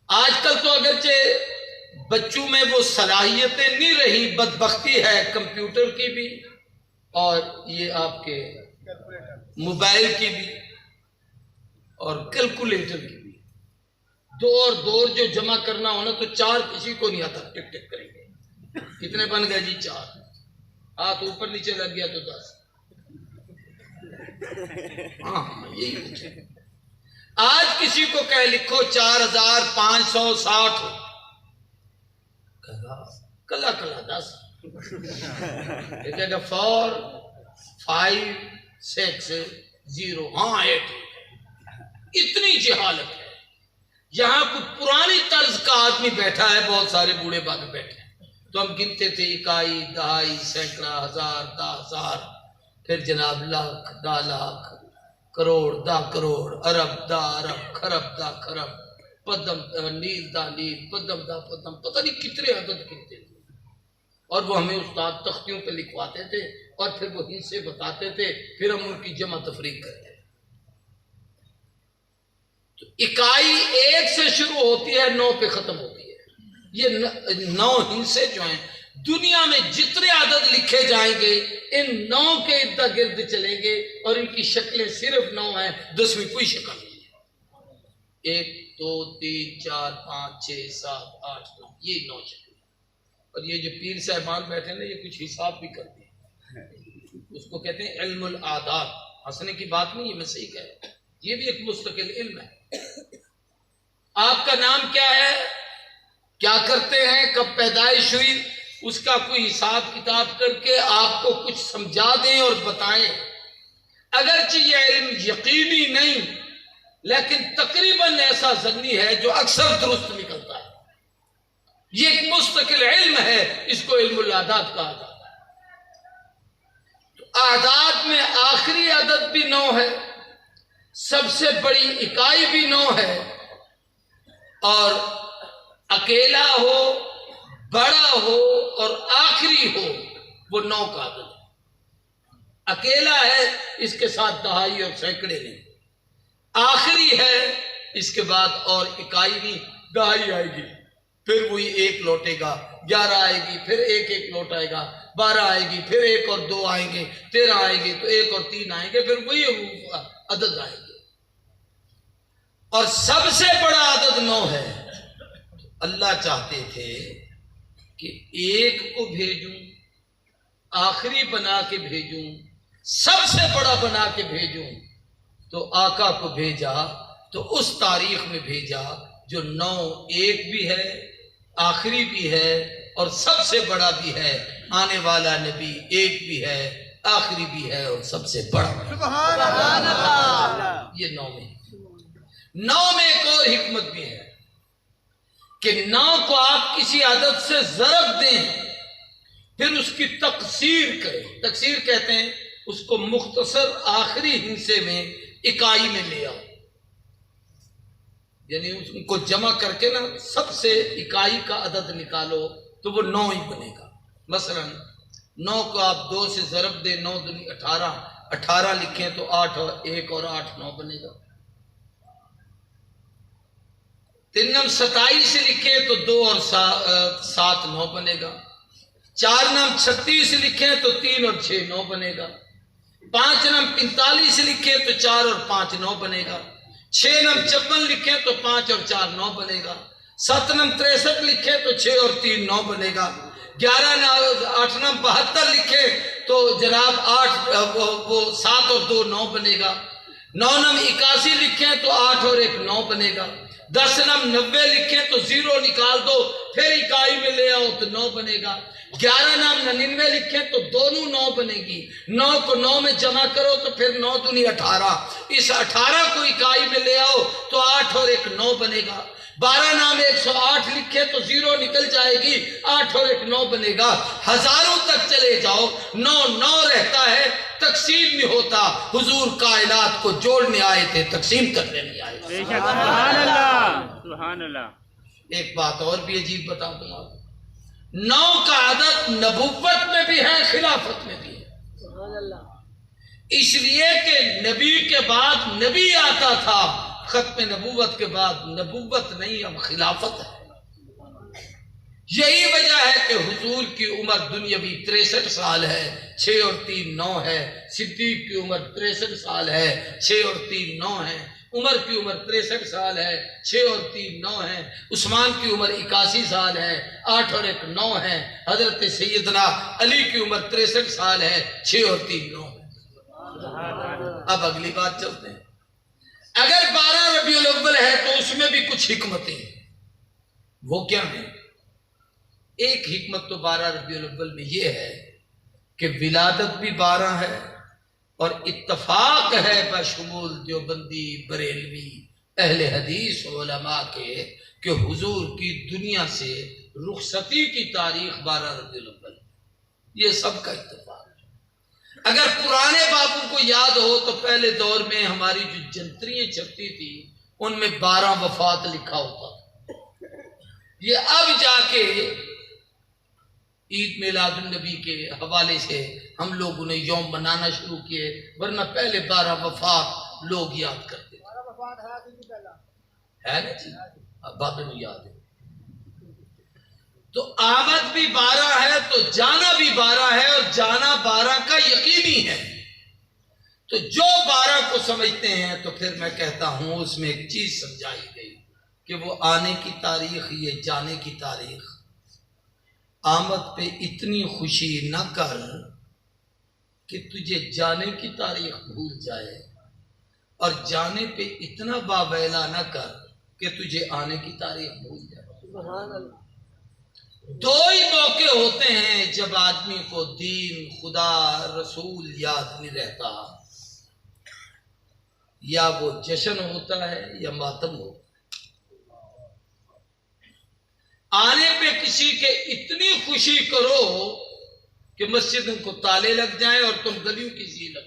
S1: آج کل تو اگرچہ بچوں میں وہ صلاحیتیں نہیں رہی، بدبختی ہے کمپیوٹر کی بھی اور یہ آپ کے موبائل کی بھی اور کیلکولیٹر کی بھی۔ دور جو جمع کرنا ہونا تو 4 کسی کو نہیں آتا، ٹک ٹک کریں گے، کتنے بن گئے جی؟ 4 ہاتھ اوپر نیچے لگ گیا تو 10۔ ہاں یہی کچھ ہے۔ آج کسی کو کہہ لکھو 4560، کلا 10 کہے گا 4 5 6 0 ہاں 8۔ اتنی جہالت ہے۔ یہاں کوئی پرانی طرز کا آدمی بیٹھا ہے، بہت سارے بوڑھے باغ بیٹھے ہیں، تو ہم گنتے تھے 1 دہائی سینکڑا 1000 10,000، پھر جناب لاکھ 10 لاکھ، کروڑ 10 کروڑ، ارب 10 ارب، خرب 10 خرب، پدم نیل 10 نیل، پدم 10 پدم، پتہ نہیں کتنے عدد گنتے تھے۔ اور وہ ہمیں استاد تختیوں پہ لکھواتے تھے اور پھر وہ ہندسے بتاتے تھے، پھر ہم ان کی جمع تفریق کرتے تھے۔ تو اکائی 1 سے شروع ہوتی ہے، 9 پہ ختم ہوتی ہے۔ یہ 9 ہندسے جو ہیں، دنیا میں جتنے عدد لکھے جائیں گے ان 9 کے ارد گرد چلیں گے اور ان کی شکلیں صرف 9 ہیں، 10ویں کوئی شکل نہیں ہے۔ 1 2 3 4 5 6 7 8 9، یہ 9 شکلیں۔ اور یہ جو پیر صاحبان بیٹھے نا، یہ کچھ حساب بھی کرتے ہیں، اس کو کہتے ہیں علم العادات۔ ہنسنے کی بات نہیں، یہ میں صحیح کہہ رہا ہوں، یہ بھی ایک مستقل علم ہے۔ آپ کا نام کیا ہے، کیا کرتے ہیں، کب پیدائش ہوئی، اس کا کوئی حساب کتاب کر کے آپ کو کچھ سمجھا دیں اور بتائیں۔ اگرچہ یہ علم یقینی نہیں، لیکن تقریباً ایسا ضنی ہے جو اکثر درست نکلتا ہے۔ یہ ایک مستقل علم ہے، اس کو علم العادات کہا جاتا ہے۔ تو اعداد میں آخری عدد بھی 9 ہے، سب سے بڑی اکائی بھی 9 ہے، اور اکیلا ہو، بڑا ہو اور آخری ہو، وہ 9 کا عدد ہے۔ اکیلا ہے، اس کے ساتھ دہائی اور سینکڑے نہیں۔ آخری ہے، اس کے بعد اور اکائی نہیں، دہائی آئے گی، پھر وہی 1 لوٹے گا، 11 آئے گی، پھر 1 لوٹائے گا، 12 آئے گی، پھر 1 اور 2 آئیں گے، 13 آئے گی تو 1 اور 3 آئیں گے، پھر وہی عدد آئیں گے۔ اور سب سے بڑا عدد 9 ہے۔ اللہ چاہتے تھے کہ 1 کو بھیجوں، آخری بنا کے بھیجوں، سب سے بڑا بنا کے بھیجوں، تو آقا کو بھیجا تو اس تاریخ میں بھیجا جو 9 1 بھی ہے، آخری بھی ہے اور سب سے بڑا بھی ہے۔ آنے والا نبی 1 بھی ہے، آخری بھی ہے اور سب سے بڑا بھی ہے۔
S2: سبحان اللہ۔
S1: یہ 9 میں ایک اور حکمت بھی ہے کہ 9 کو آپ کسی عدد سے ضرب دیں، پھر اس کی تقسیر کریں۔ تقسیر کہتے ہیں اس کو مختصر آخری ہندسے میں اکائی میں لے آؤ، یعنی ان کو جمع کر کے نا سب سے اکائی کا عدد نکالو تو وہ 9 ہی بنے گا۔ مثلا 9 کو آپ 2 سے ضرب دیں، 9 دنی 18، 18 لکھیں تو 8 اور 1 اور 8 9 بنے گا۔ 3 نم 27 لکھیں تو 2 اور 7 9 بنے گا۔ 4 نم 36 لکھیں تو 3 اور 6 9 بنے گا۔ 5 نم 45 لکھیں تو 4 اور 5 9 بنے گا۔ 6 نم 54 لکھیں تو 5 اور 4 9 بنے گا۔ 7 نم 63 لکھیں تو 6 اور 3 9 بنے گا۔ 11 8 9 72 لکھیں تو جناب 7 اور 2 9 بنے گا. 9 9 81 لکھیں تو 8 اور 1 9 بنے گا. 10 9 90 لکھیں تو 0 نکال دو پھر اکائی میں لے آؤ تو 9 بنے گا. 11 9 99 لکھیں تو دونوں 9 بنے گی. 9 کو 9 میں جمع کرو تو پھر 9 دونی 18. اس 18 کو اکائی میں لے آؤ تو 8 اور 1 9 بنے گا. 12 نام 108 لکھے تو 0 نکل جائے گی. 8 اور 1 9 بنے گا. ہزاروں تک چلے جاؤ 9 9 رہتا ہے، تقسیم نہیں ہوتا. حضور کائنات کو جوڑنے آئے تھے، تقسیم کرنے نہیں آئے تھے.
S2: سبحان اللہ سبحان اللہ.
S1: ایک بات اور بھی عجیب بتا دوں آپ، 9 کا عدد نبوت میں بھی ہے، خلافت میں بھی ہے. اس لیے کہ نبی کے بعد نبی آتا تھا، ختم نبوت کے بعد نبوت نہیں اب خلافت ہے. یہی وجہ ہے کہ حضور کی عمر دنیاوی 63 سال ہے، 6 اور 3 9 ہے. صدیق کی عمر 63 سال ہے، 6 اور 3 9 ہے. عمر کی عمر 63 سال ہے، 6 اور 3 9 ہے. عثمان کی عمر 81 سال ہے، 8 اور 1 9 ہے. حضرت سیدنا علی کی عمر 63 سال ہے، 6 اور 3 9 ہے. اب اگلی بات چلتے ہیں. اگر 12 ربیع الاول ہے تو اس میں بھی کچھ حکمتیں ہیں. وہ کیا ہیں؟ ایک حکمت تو 12 ربیع الاول میں یہ ہے کہ ولادت بھی 12 ہے، اور اتفاق ہے بشمول دیوبندی بریلوی اہل حدیث علماء کے کہ حضور کی دنیا سے رخصتی کی تاریخ 12 ربیع الاول. یہ سب کا اتفاق ہے. اگر پرانے بابوں کو یاد ہو تو پہلے دور میں ہماری جو جنتریاں چھپتی تھی ان میں 12 وفات لکھا ہوتا تھا. یہ اب جا کے عید میلاد النبی کے حوالے سے ہم لوگوں نے یوم منانا شروع کیے، ورنہ پہلے 12 وفات لوگ یاد کرتے تھے. ہے نا جی، بابے میں یاد ہے. تو آمد بھی 12 ہے تو جانا بھی 12 ہے، اور جانا 12 کا یقینی ہے. تو جو 12 کو سمجھتے ہیں تو پھر میں کہتا ہوں اس میں ایک چیز سمجھائی گئی کہ وہ آنے کی تاریخ، یہ جانے کی تاریخ. آمد پہ اتنی خوشی نہ کر کہ تجھے جانے کی تاریخ بھول جائے، اور جانے پہ اتنا باویلا نہ کر کہ تجھے آنے کی تاریخ بھول جائے. دو ہی موقع ہوتے ہیں جب آدمی کو دین، خدا، رسول یاد نہیں رہتا، یا وہ جشن ہوتا ہے یا ماتم ہوتا ہے. آنے پہ کسی کے اتنی خوشی کرو کہ مسجدوں کو تالے لگ جائیں اور تم گلیوں کی زینت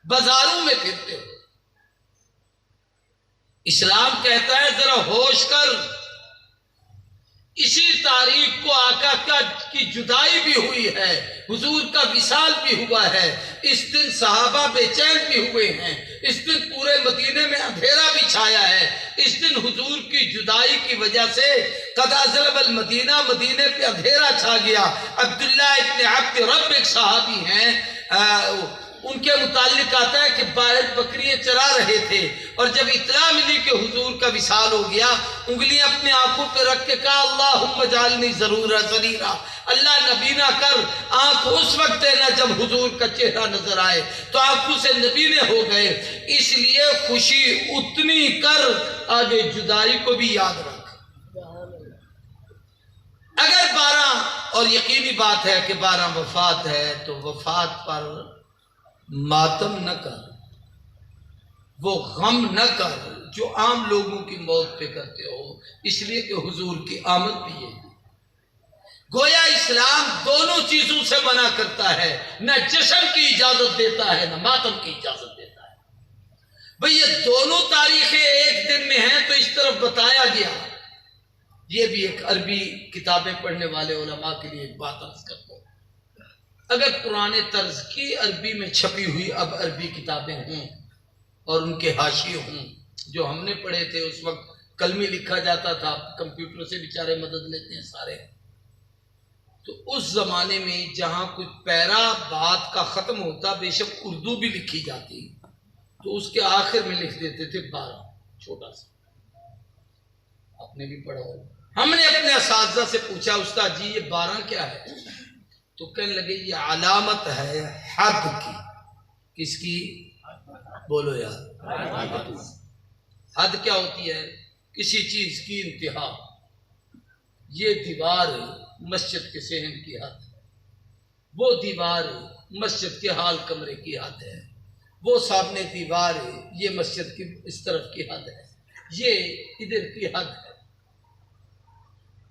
S1: بازاروں میں پھرتے ہو. اسلام کہتا ہے ذرا ہوش کر، اسی تاریخ کو آقا کی جدائی بھی ہوئی ہے، حضور کا وصال بھی ہوا ہے. اس دن صحابہ بے چین بھی ہوئے ہیں. اس دن پورے مدینے میں اندھیرا بھی چھایا ہے. اس دن حضور کی جدائی کی وجہ سے قد اظلم المدینہ، مدینے پہ اندھیرا چھا گیا. عبداللہ ابن عبد رب ایک صحابی ہیں، ان کے متعلق آتا ہے کہ باہر بکریاں چرا رہے تھے، اور جب اطلاع ملی کہ حضور کا وصال ہو گیا، انگلیاں اپنے آنکھوں پہ رکھ کے کہا اللہم اجعلنی ضرورا ضریرا، اللہ نبی نہ کر. آنکھ اس وقت دینا جب حضور کا چہرہ نظر آئے، تو آنکھوں سے نبی نے ہو گئے. اس لیے خوشی اتنی کر، آگے جدائی کو بھی یاد رکھ. اگر 12 اور یقینی بات ہے کہ 12 وفات ہے تو وفات پر ماتم نہ کر، وہ غم نہ کر جو عام لوگوں کی موت پہ کرتے ہو، اس لیے کہ حضور کی آمد بھی ہے. گویا اسلام دونوں چیزوں سے منع کرتا ہے، نہ جشن کی اجازت دیتا ہے نہ ماتم کی اجازت دیتا ہے. بھئی یہ دونوں تاریخیں ایک دن میں ہیں تو اس طرف بتایا گیا. یہ بھی ایک عربی کتابیں پڑھنے والے علماء کے لیے ایک بات عرض کرتا ہوں. اگر پرانے طرز کی عربی میں چھپی ہوئی اب عربی کتابیں ہوں اور ان کے حاشیے ہوں، جو ہم نے پڑھے تھے اس وقت قلمی لکھا جاتا تھا، کمپیوٹر سے بیچارے مدد لیتے ہیں سارے، تو اس زمانے میں جہاں کوئی پیرا بات کا ختم ہوتا، بے شک اردو بھی لکھی جاتی، تو اس کے آخر میں لکھ دیتے تھے 12، چھوٹا سا. آپ نے بھی پڑھا ہوگا. ہم نے اپنے اساتذہ سے پوچھا استاد جی یہ 12 کیا ہے؟ تو کہنے لگے یہ علامت ہے حد کی. کس کی؟ بولو یار. حد کیا ہوتی ہے؟ کسی چیز کی انتہا. یہ دیوار مسجد کے صحن کی حد ہے، وہ دیوار مسجد کے حال کمرے کی حد ہے، وہ سامنے دیوار یہ مسجد کی اس طرف کی حد ہے، یہ ادھر کی حد ہے.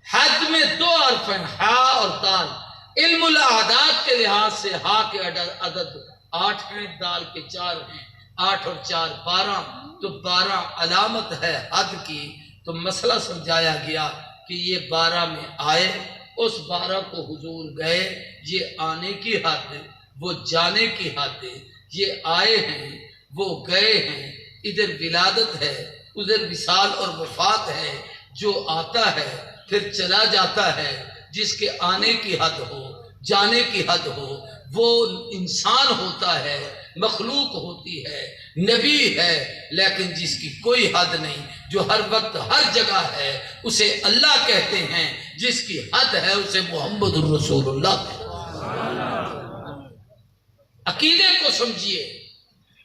S1: حد میں 2 حرف ہیں، ہا اور دال. علم الاعداد کے لحاظ سے ہا کے عدد 8 ہیں، دال کے 4 ہیں. 8 اور 4 12. تو 12 علامت ہے حد کی. تو مسئلہ سمجھایا گیا کہ یہ 12 میں آئے، اس 12 کو حضور گئے. یہ آنے کی حد، وہ جانے کی حد. یہ آئے ہیں، وہ گئے ہیں. ادھر ولادت ہے، ادھر وصال اور وفات ہے. جو آتا ہے پھر چلا جاتا ہے، جس کے آنے کی حد ہو، جانے کی حد ہو، وہ انسان ہوتا ہے، مخلوق ہوتی ہے، نبی ہے. لیکن جس کی کوئی حد نہیں، جو ہر وقت ہر جگہ ہے، اسے اللہ کہتے ہیں. جس کی حد ہے اسے محمد الرسول اللہ کہتے ہیں. عقیدے کو سمجھیے.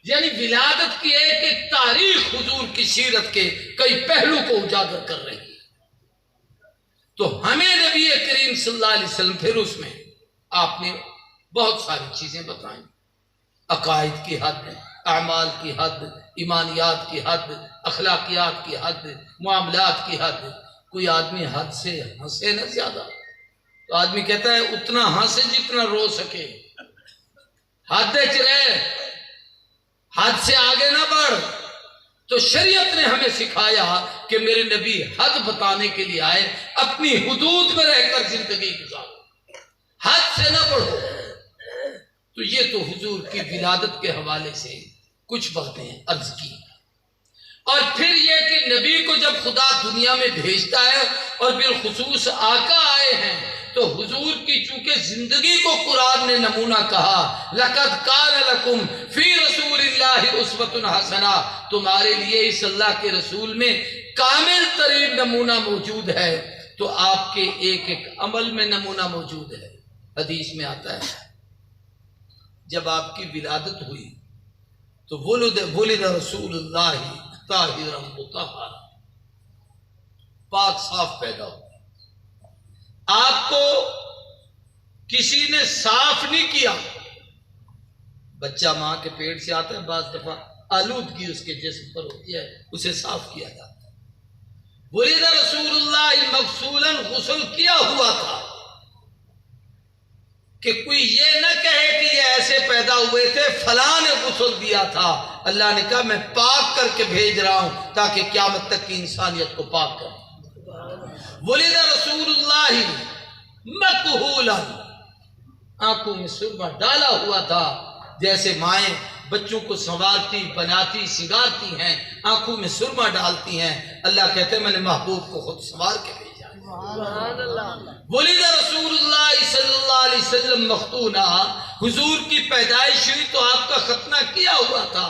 S1: یعنی ولادت کی ایک تاریخ حضور کی سیرت کے کئی پہلو کو اجاگر کر رہی ہے. تو ہمیں نبی کریم صلی اللہ علیہ وسلم پھر اس میں آپ نے بہت ساری چیزیں بتائیں. عقائد کی حد، اعمال کی حد، ایمانیات کی حد، اخلاقیات کی حد، معاملات کی حد. کوئی آدمی حد سے ہنسے نہ زیادہ، تو آدمی کہتا ہے اتنا ہنسے جتنا رو سکے. حد وچ رہ، حد سے آگے نہ بڑھ. تو شریعت نے ہمیں سکھایا کہ میرے نبی حد بتانے کے لیے آئے. اپنی حدود میں رہ کر زندگی گزارو، حد سے نہ بڑھو. تو یہ تو حضور کی ولادت کے حوالے سے کچھ باتیں عرض کی. اور پھر یہ کہ نبی کو جب خدا دنیا میں بھیجتا ہے اور بالخصوص آقا آئے ہیں، تو حضور کی چونکہ زندگی کو قرآن نے نمونہ کہا، لَقَدْ كَانَ لَكُمْ فِي رَسُولِ اللَّهِ أُسْوَةٌ حَسَنَةٌ، تمہارے لیے اس اللہ کے رسول میں کامل ترین نمونہ موجود ہے. تو آپ کے ایک ایک عمل میں نمونہ موجود ہے. حدیث میں آتا ہے جب آپ کی ولادت ہوئی تو ولد رسول اللہ طاہرا مطہرا، پاک صاف پیدا ہو. آپ کو کسی نے صاف نہیں کیا. بچہ ماں کے پیٹ سے آتا ہے، بعض دفعہ آلودگی اس کے جسم پر ہوتی ہے، اسے صاف کیا جاتا ہے. ولد رسول اللہ مغسولا، غسل کیا ہوا تھا. کہ کوئی یہ نہ کہے کہ یہ ایسے پیدا ہوئے تھے، فلاں نے غسل دیا تھا. اللہ نے کہا میں پاک کر کے بھیج رہا ہوں تاکہ قیامت تک کی انسانیت کو پاک کرے. ولد رسول اللہ مکحولا، آنکھوں میں سرما ڈالا ہوا تھا. جیسے مائیں بچوں کو سنوارتی، بناتی، سنگارتی ہیں، آنکھوں میں سرما ڈالتی ہیں. اللہ کہتے ہیں میں نے محبوب کو خود سنوار کے بھیجا. ولد رسول اللہ صلی اللہ علیہ وسلم مختونا، حضور کی پیدائش ہوئی تو آپ کا ختنہ کیا ہوا تھا.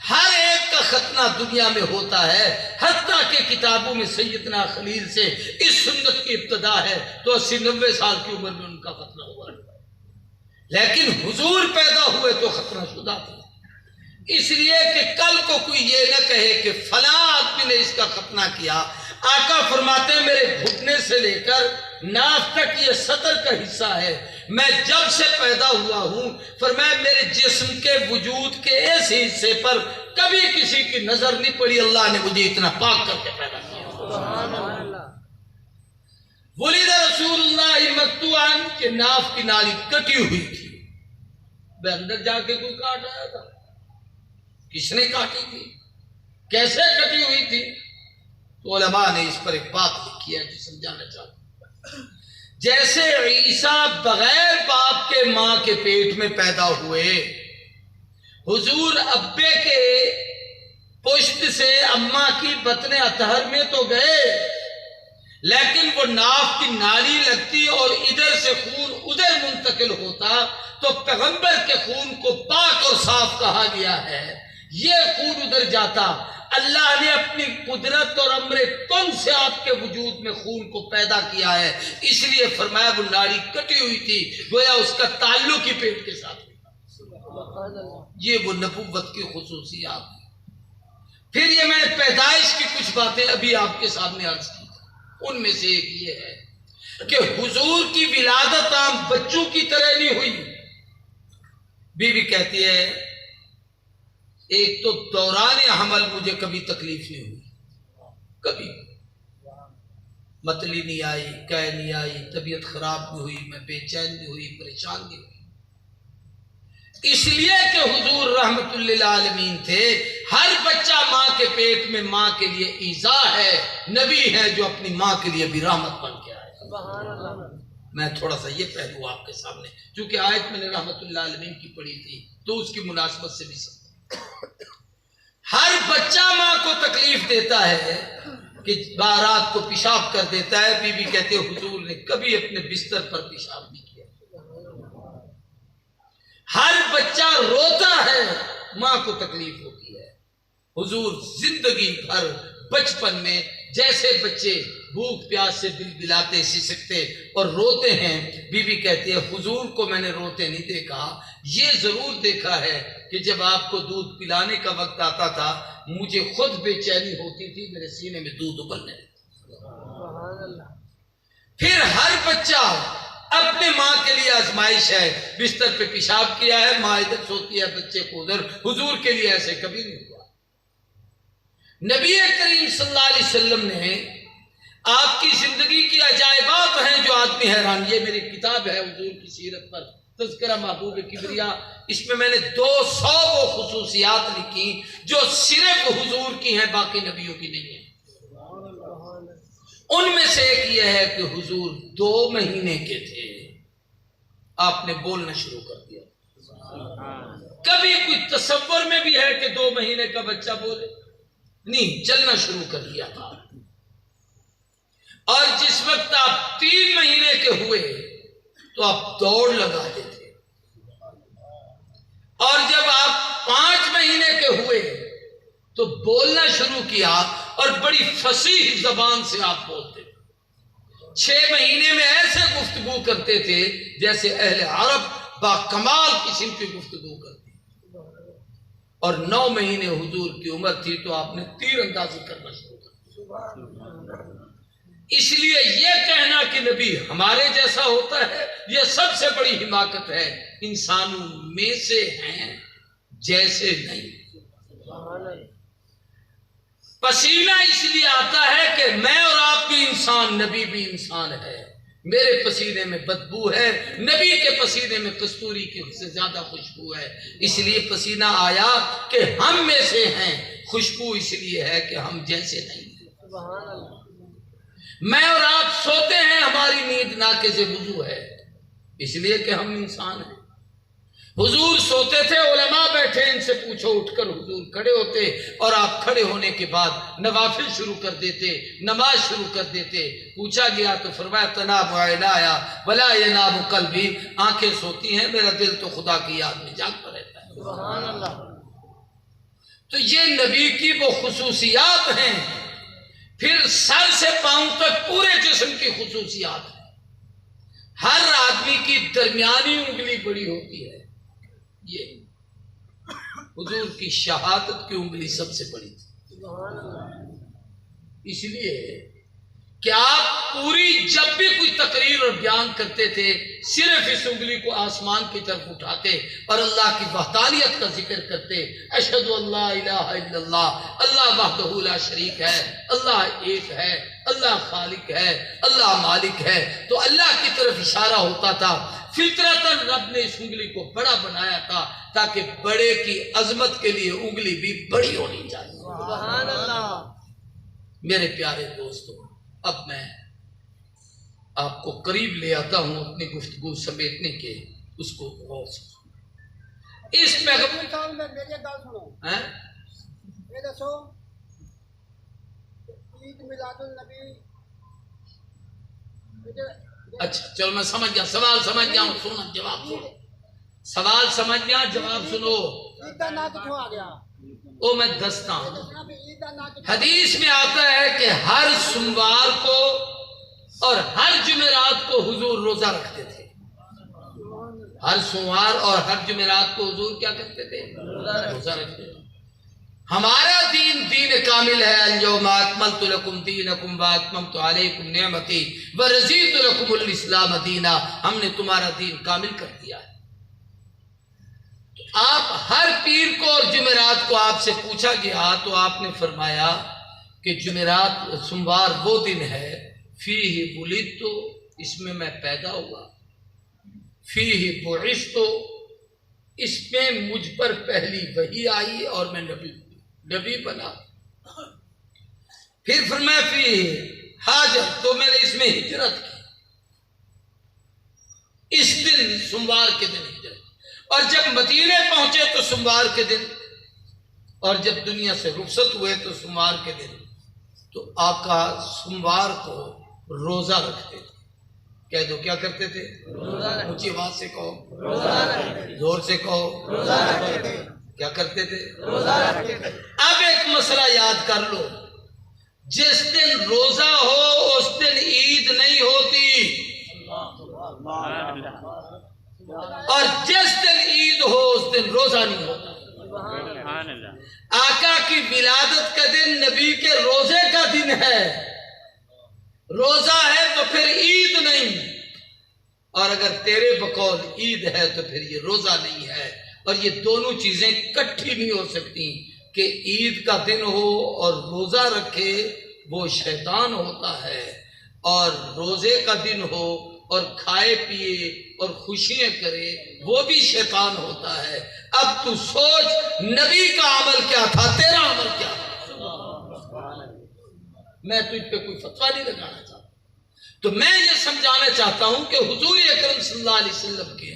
S1: ہر ایک کا ختنہ دنیا میں ہوتا ہے، حتیٰ کہ کتابوں میں سیدنا خلیل سے اس سنت کی ابتدا ہے تو 80-90 سال کی عمر میں ان کا ختنہ ہوا. لیکن حضور پیدا ہوئے تو ختنہ شدہ تھے. اس لیے کہ کل کو کوئی یہ نہ کہے کہ فلاں آدمی نے اس کا ختنہ کیا. آقا فرماتے ہیں میرے گھٹنے سے لے کر ناف تک یہ سطر کا حصہ ہے. میں جب سے پیدا ہوا ہوں، فرمایا میرے جسم کے وجود کے اس حصے پر کبھی کسی کی نظر نہیں پڑی. اللہ نے مجھے اتنا پاک کر کے پیدا کیا. ولد رسول اللہ مقطوعاً، کہ ناف کی نالی کٹی ہوئی تھی. بے اندر جا کے کوئی کاٹ آیا تھا؟ کس نے کاٹی تھی؟ کیسے کٹی ہوئی تھی؟ تو علماء نے اس پر ایک بات لکھی ہے جو سمجھانا چاہتا ہوں. جیسے عیسیٰ بغیر باپ کے ماں کے پیٹ میں پیدا ہوئے، حضور ابے کے پشت سے اماں کی بطن اطہر میں تو گئے، لیکن وہ ناف کی نالی لگتی اور ادھر سے خون ادھر منتقل ہوتا. تو پیغمبر کے خون کو پاک اور صاف کہا گیا ہے. یہ خون ادھر جاتا. اللہ نے اپنی قدرت اور امر کن سے آپ کے وجود میں خون کو پیدا کیا ہے، اس لیے فرمایا وہ ناڑی کٹی ہوئی تھی، گویا اس کا تعلق ہی پیٹ کے ساتھ تھا۔ یہ وہ نبوت کی خصوصیات ہیں۔ پھر یہ میں نے پیدائش کی کچھ باتیں ابھی آپ کے سامنے عرض کی، ان میں سے ایک یہ ہے کہ حضور کی ولادت عام بچوں کی طرح نہیں ہوئی۔ بی بی کہتی ہے ایک تو دوران حمل مجھے کبھی تکلیف نہیں ہوئی، کبھی متلی نہیں آئی، قے نہیں آئی، طبیعت خراب نہیں ہوئی، میں بے چین نہیں ہوئی، پریشان نہیں ہوئی، اس لیے کہ حضور رحمت للعالمین تھے۔ ہر بچہ ماں کے پیٹ میں ماں کے لیے ایذا ہے، نبی ہے جو اپنی ماں کے لیے بھی رحمت بن کے آئے۔ میں تھوڑا سا یہ پہلو آپ کے سامنے، چونکہ آیت میں نے رحمت اللہ عالمین کی پڑھی تھی تو اس کی مناسبت سے بھی سمجھا۔ ہر بچہ ماں کو تکلیف دیتا ہے کہ رات کو پیشاب کر دیتا ہے، بی بی کہتے ہیں حضور نے کبھی اپنے بستر پر پیشاب نہیں کیا۔ ہر بچہ روتا ہے، ماں کو تکلیف ہوتی ہے۔ حضور زندگی بھر بچپن میں جیسے بچے بھوک پیاس سے بلبلاتے سسکتے اور روتے ہیں، بی بی کہتی ہے حضور کو میں نے روتے نہیں دیکھا، یہ ضرور دیکھا ہے کہ جب آپ کو دودھ پلانے کا وقت آتا تھا مجھے خود بے چینی ہوتی تھی، میرے سینے میں دودھ ابلنے لگتا۔ پھر ہر بچہ اپنے ماں کے لیے آزمائش ہے، بستر پہ پیشاب کیا ہے، ماں ادھر سوتی ہے بچے کو ادھر، حضور کے لیے ایسے کبھی نہیں ہوا۔ نبی کریم صلی اللہ علیہ وسلم نے آپ کی زندگی کی عجائبات ہیں جو آدمی حیران، یہ میری کتاب ہے حضور کی سیرت پر تذکرہ محبوب کبریا، اس میں نے 200 وہ خصوصیات لکھی جو صرف حضور کی ہیں، باقی نبیوں کی نہیں ہیں۔ ان میں سے ایک یہ ہے کہ حضور 2 مہینے کے تھے، آپ نے بولنا شروع کر دیا۔ کبھی کوئی تصور میں بھی ہے کہ 2 مہینے کا بچہ بولے؟ نہیں، چلنا شروع کر دیا تھا۔ اور جس وقت آپ 3 مہینے کے ہوئے تو آپ دوڑ لگاتے تھے، اور جب آپ 5 مہینے کے ہوئے تو بولنا شروع کیا اور بڑی فصیح زبان سے آپ بولتے تھے۔ 6 مہینے میں ایسے گفتگو کرتے تھے جیسے اہل عرب با کمال قسم کی گفتگو کرتے، اور 9 مہینے حضور کی عمر تھی تو آپ نے تیر اندازی کرنا شروع کر دیا۔ اس لیے یہ کہنا کہ نبی ہمارے جیسا ہوتا ہے یہ سب سے بڑی حماقت ہے، انسانوں میں سے ہیں جیسے نہیں۔ پسینہ اس لیے آتا ہے کہ میں اور آپ بھی انسان، نبی بھی انسان ہے، میرے پسینے میں بدبو ہے، نبی کے پسینے میں کستوری کی سے زیادہ خوشبو ہے، اس لیے پسینہ آیا کہ ہم میں سے ہیں، خوشبو اس لیے ہے کہ ہم جیسے نہیں۔ میں اور آپ سوتے ہیں، ہماری نیند ناقض وضو ہے، اس لیے کہ ہم انسان ہیں۔ حضور سوتے تھے، علماء بیٹھے، ان سے پوچھو اٹھ کر حضور کھڑے ہوتے اور آپ کھڑے ہونے کے بعد نوافل شروع کر دیتے، نماز شروع کر دیتے۔ پوچھا گیا تو فرمایا تنام عینایا ولا ینام قلبی، آنکھیں سوتی ہیں میرا دل تو خدا کی یاد میں جاگتا رہتا ہے۔ سبحان اللہ۔ تو یہ نبی کی وہ خصوصیات ہیں۔ پھر سر سے پاؤں تک پورے جسم کی خصوصیات ہیں۔ ہر آدمی کی درمیانی انگلی بڑی ہوتی ہے، یہ حضور کی شہادت کی انگلی سب سے بڑی تھی، اس لیے کہ آپ پوری جب بھی کوئی تقریر اور بیان کرتے تھے صرف اس انگلی کو آسمان کی طرف اٹھاتے اور اللہ کی وحدانیت کا ذکر کرتے، اشہد اللہ الہ الا اللہ، اللہ وحدہ لا شریک ہے، اللہ ایک ہے، اللہ خالق ہے، اللہ مالک ہے، تو اللہ کی طرف اشارہ ہوتا تھا۔ فطرتاً رب نے اس انگلی کو بڑا بنایا تھا تاکہ بڑے کی عظمت کے لیے انگلی بھی بڑی ہونی چاہیے۔ سبحان اللہ۔ میرے پیارے دوستو، اب میں آپ کو قریب لے آتا ہوں اپنی گفتگو سمیٹنے کے، اس کو غور سے اس پیغمبر
S3: میری گل سنو، یہ دسو عید میلاد النبی،
S1: اچھا چلو میں سمجھ گیا، سوال سمجھ گیا ہوں، سنو جواب سنو، سوال سمجھ گیا، جواب سنو۔
S3: عید کا نام کتوں آ گیا؟
S1: وہ میں دستا ہوں۔
S3: دسنا بھی عید دا نا کہ
S1: حدیث میں آتا ہے کہ ہر سوموار کو اور ہر جمعرات کو حضور روزہ رکھتے تھے۔ ہر سوموار اور ہر جمعرات کو حضور کیا کرتے تھے؟ روزہ رکھتے تھے۔ ہمارا دین دین کامل ہے۔ اليوم اکملت لکم دینکم واتممت علیکم نعمتی ورضیت لکم الاسلام دینا۔ ہم نے تمہارا دین کامل کر دیا ہے۔ آپ ہر پیر کو اور جمعرات کو آپ سے پوچھا گیا تو آپ نے فرمایا کہ جمعرات سوموار وہ دن ہے فیہ ولدت، اس میں پیدا ہوا، فیہ بعثت، اس میں مجھ پر پہلی وحی آئی اور میں نبی بنا۔ پھر فرمایا فیہ ہاجر، تو میں نے اس میں ہجرت کی، اس دن سوموار کے دن ہجرت، اور جب مدینے پہنچے تو سوموار کے دن، اور جب دنیا سے رخصت ہوئے تو سوموار کے دن۔ تو آقا سوموار کو روزہ رکھتے تھے۔ کہہ دو کیا کرتے تھے؟ اونچی آواز سے کہو، زور سے کہو، کیا کرتے تھے؟ اب ایک مسئلہ یاد کر لو، جس دن روزہ ہو اس دن عید نہیں ہوتی، اور جس دن عید ہو اس دن روزہ نہیں ہوتا۔ آقا کی ولادت کا دن نبی کے روزے کا دن ہے، روزہ ہے تو پھر عید نہیں، اور اگر تیرے بقول عید ہے تو پھر یہ روزہ نہیں ہے، اور یہ دونوں چیزیں کٹھی نہیں ہو سکتی کہ عید کا دن ہو اور روزہ رکھے وہ شیطان ہوتا ہے، اور روزے کا دن ہو اور کھائے پیے اور خوشیاں کرے وہ بھی شیطان ہوتا ہے۔ اب تو سوچ نبی کا عمل کیا تھا، تیرا عمل کیا تھا؟ میں تجھ پہ کوئی فتویٰ نہیں لگانا چاہتا، تو میں یہ سمجھانا چاہتا ہوں کہ حضور اکرم صلی اللہ علیہ وسلم کے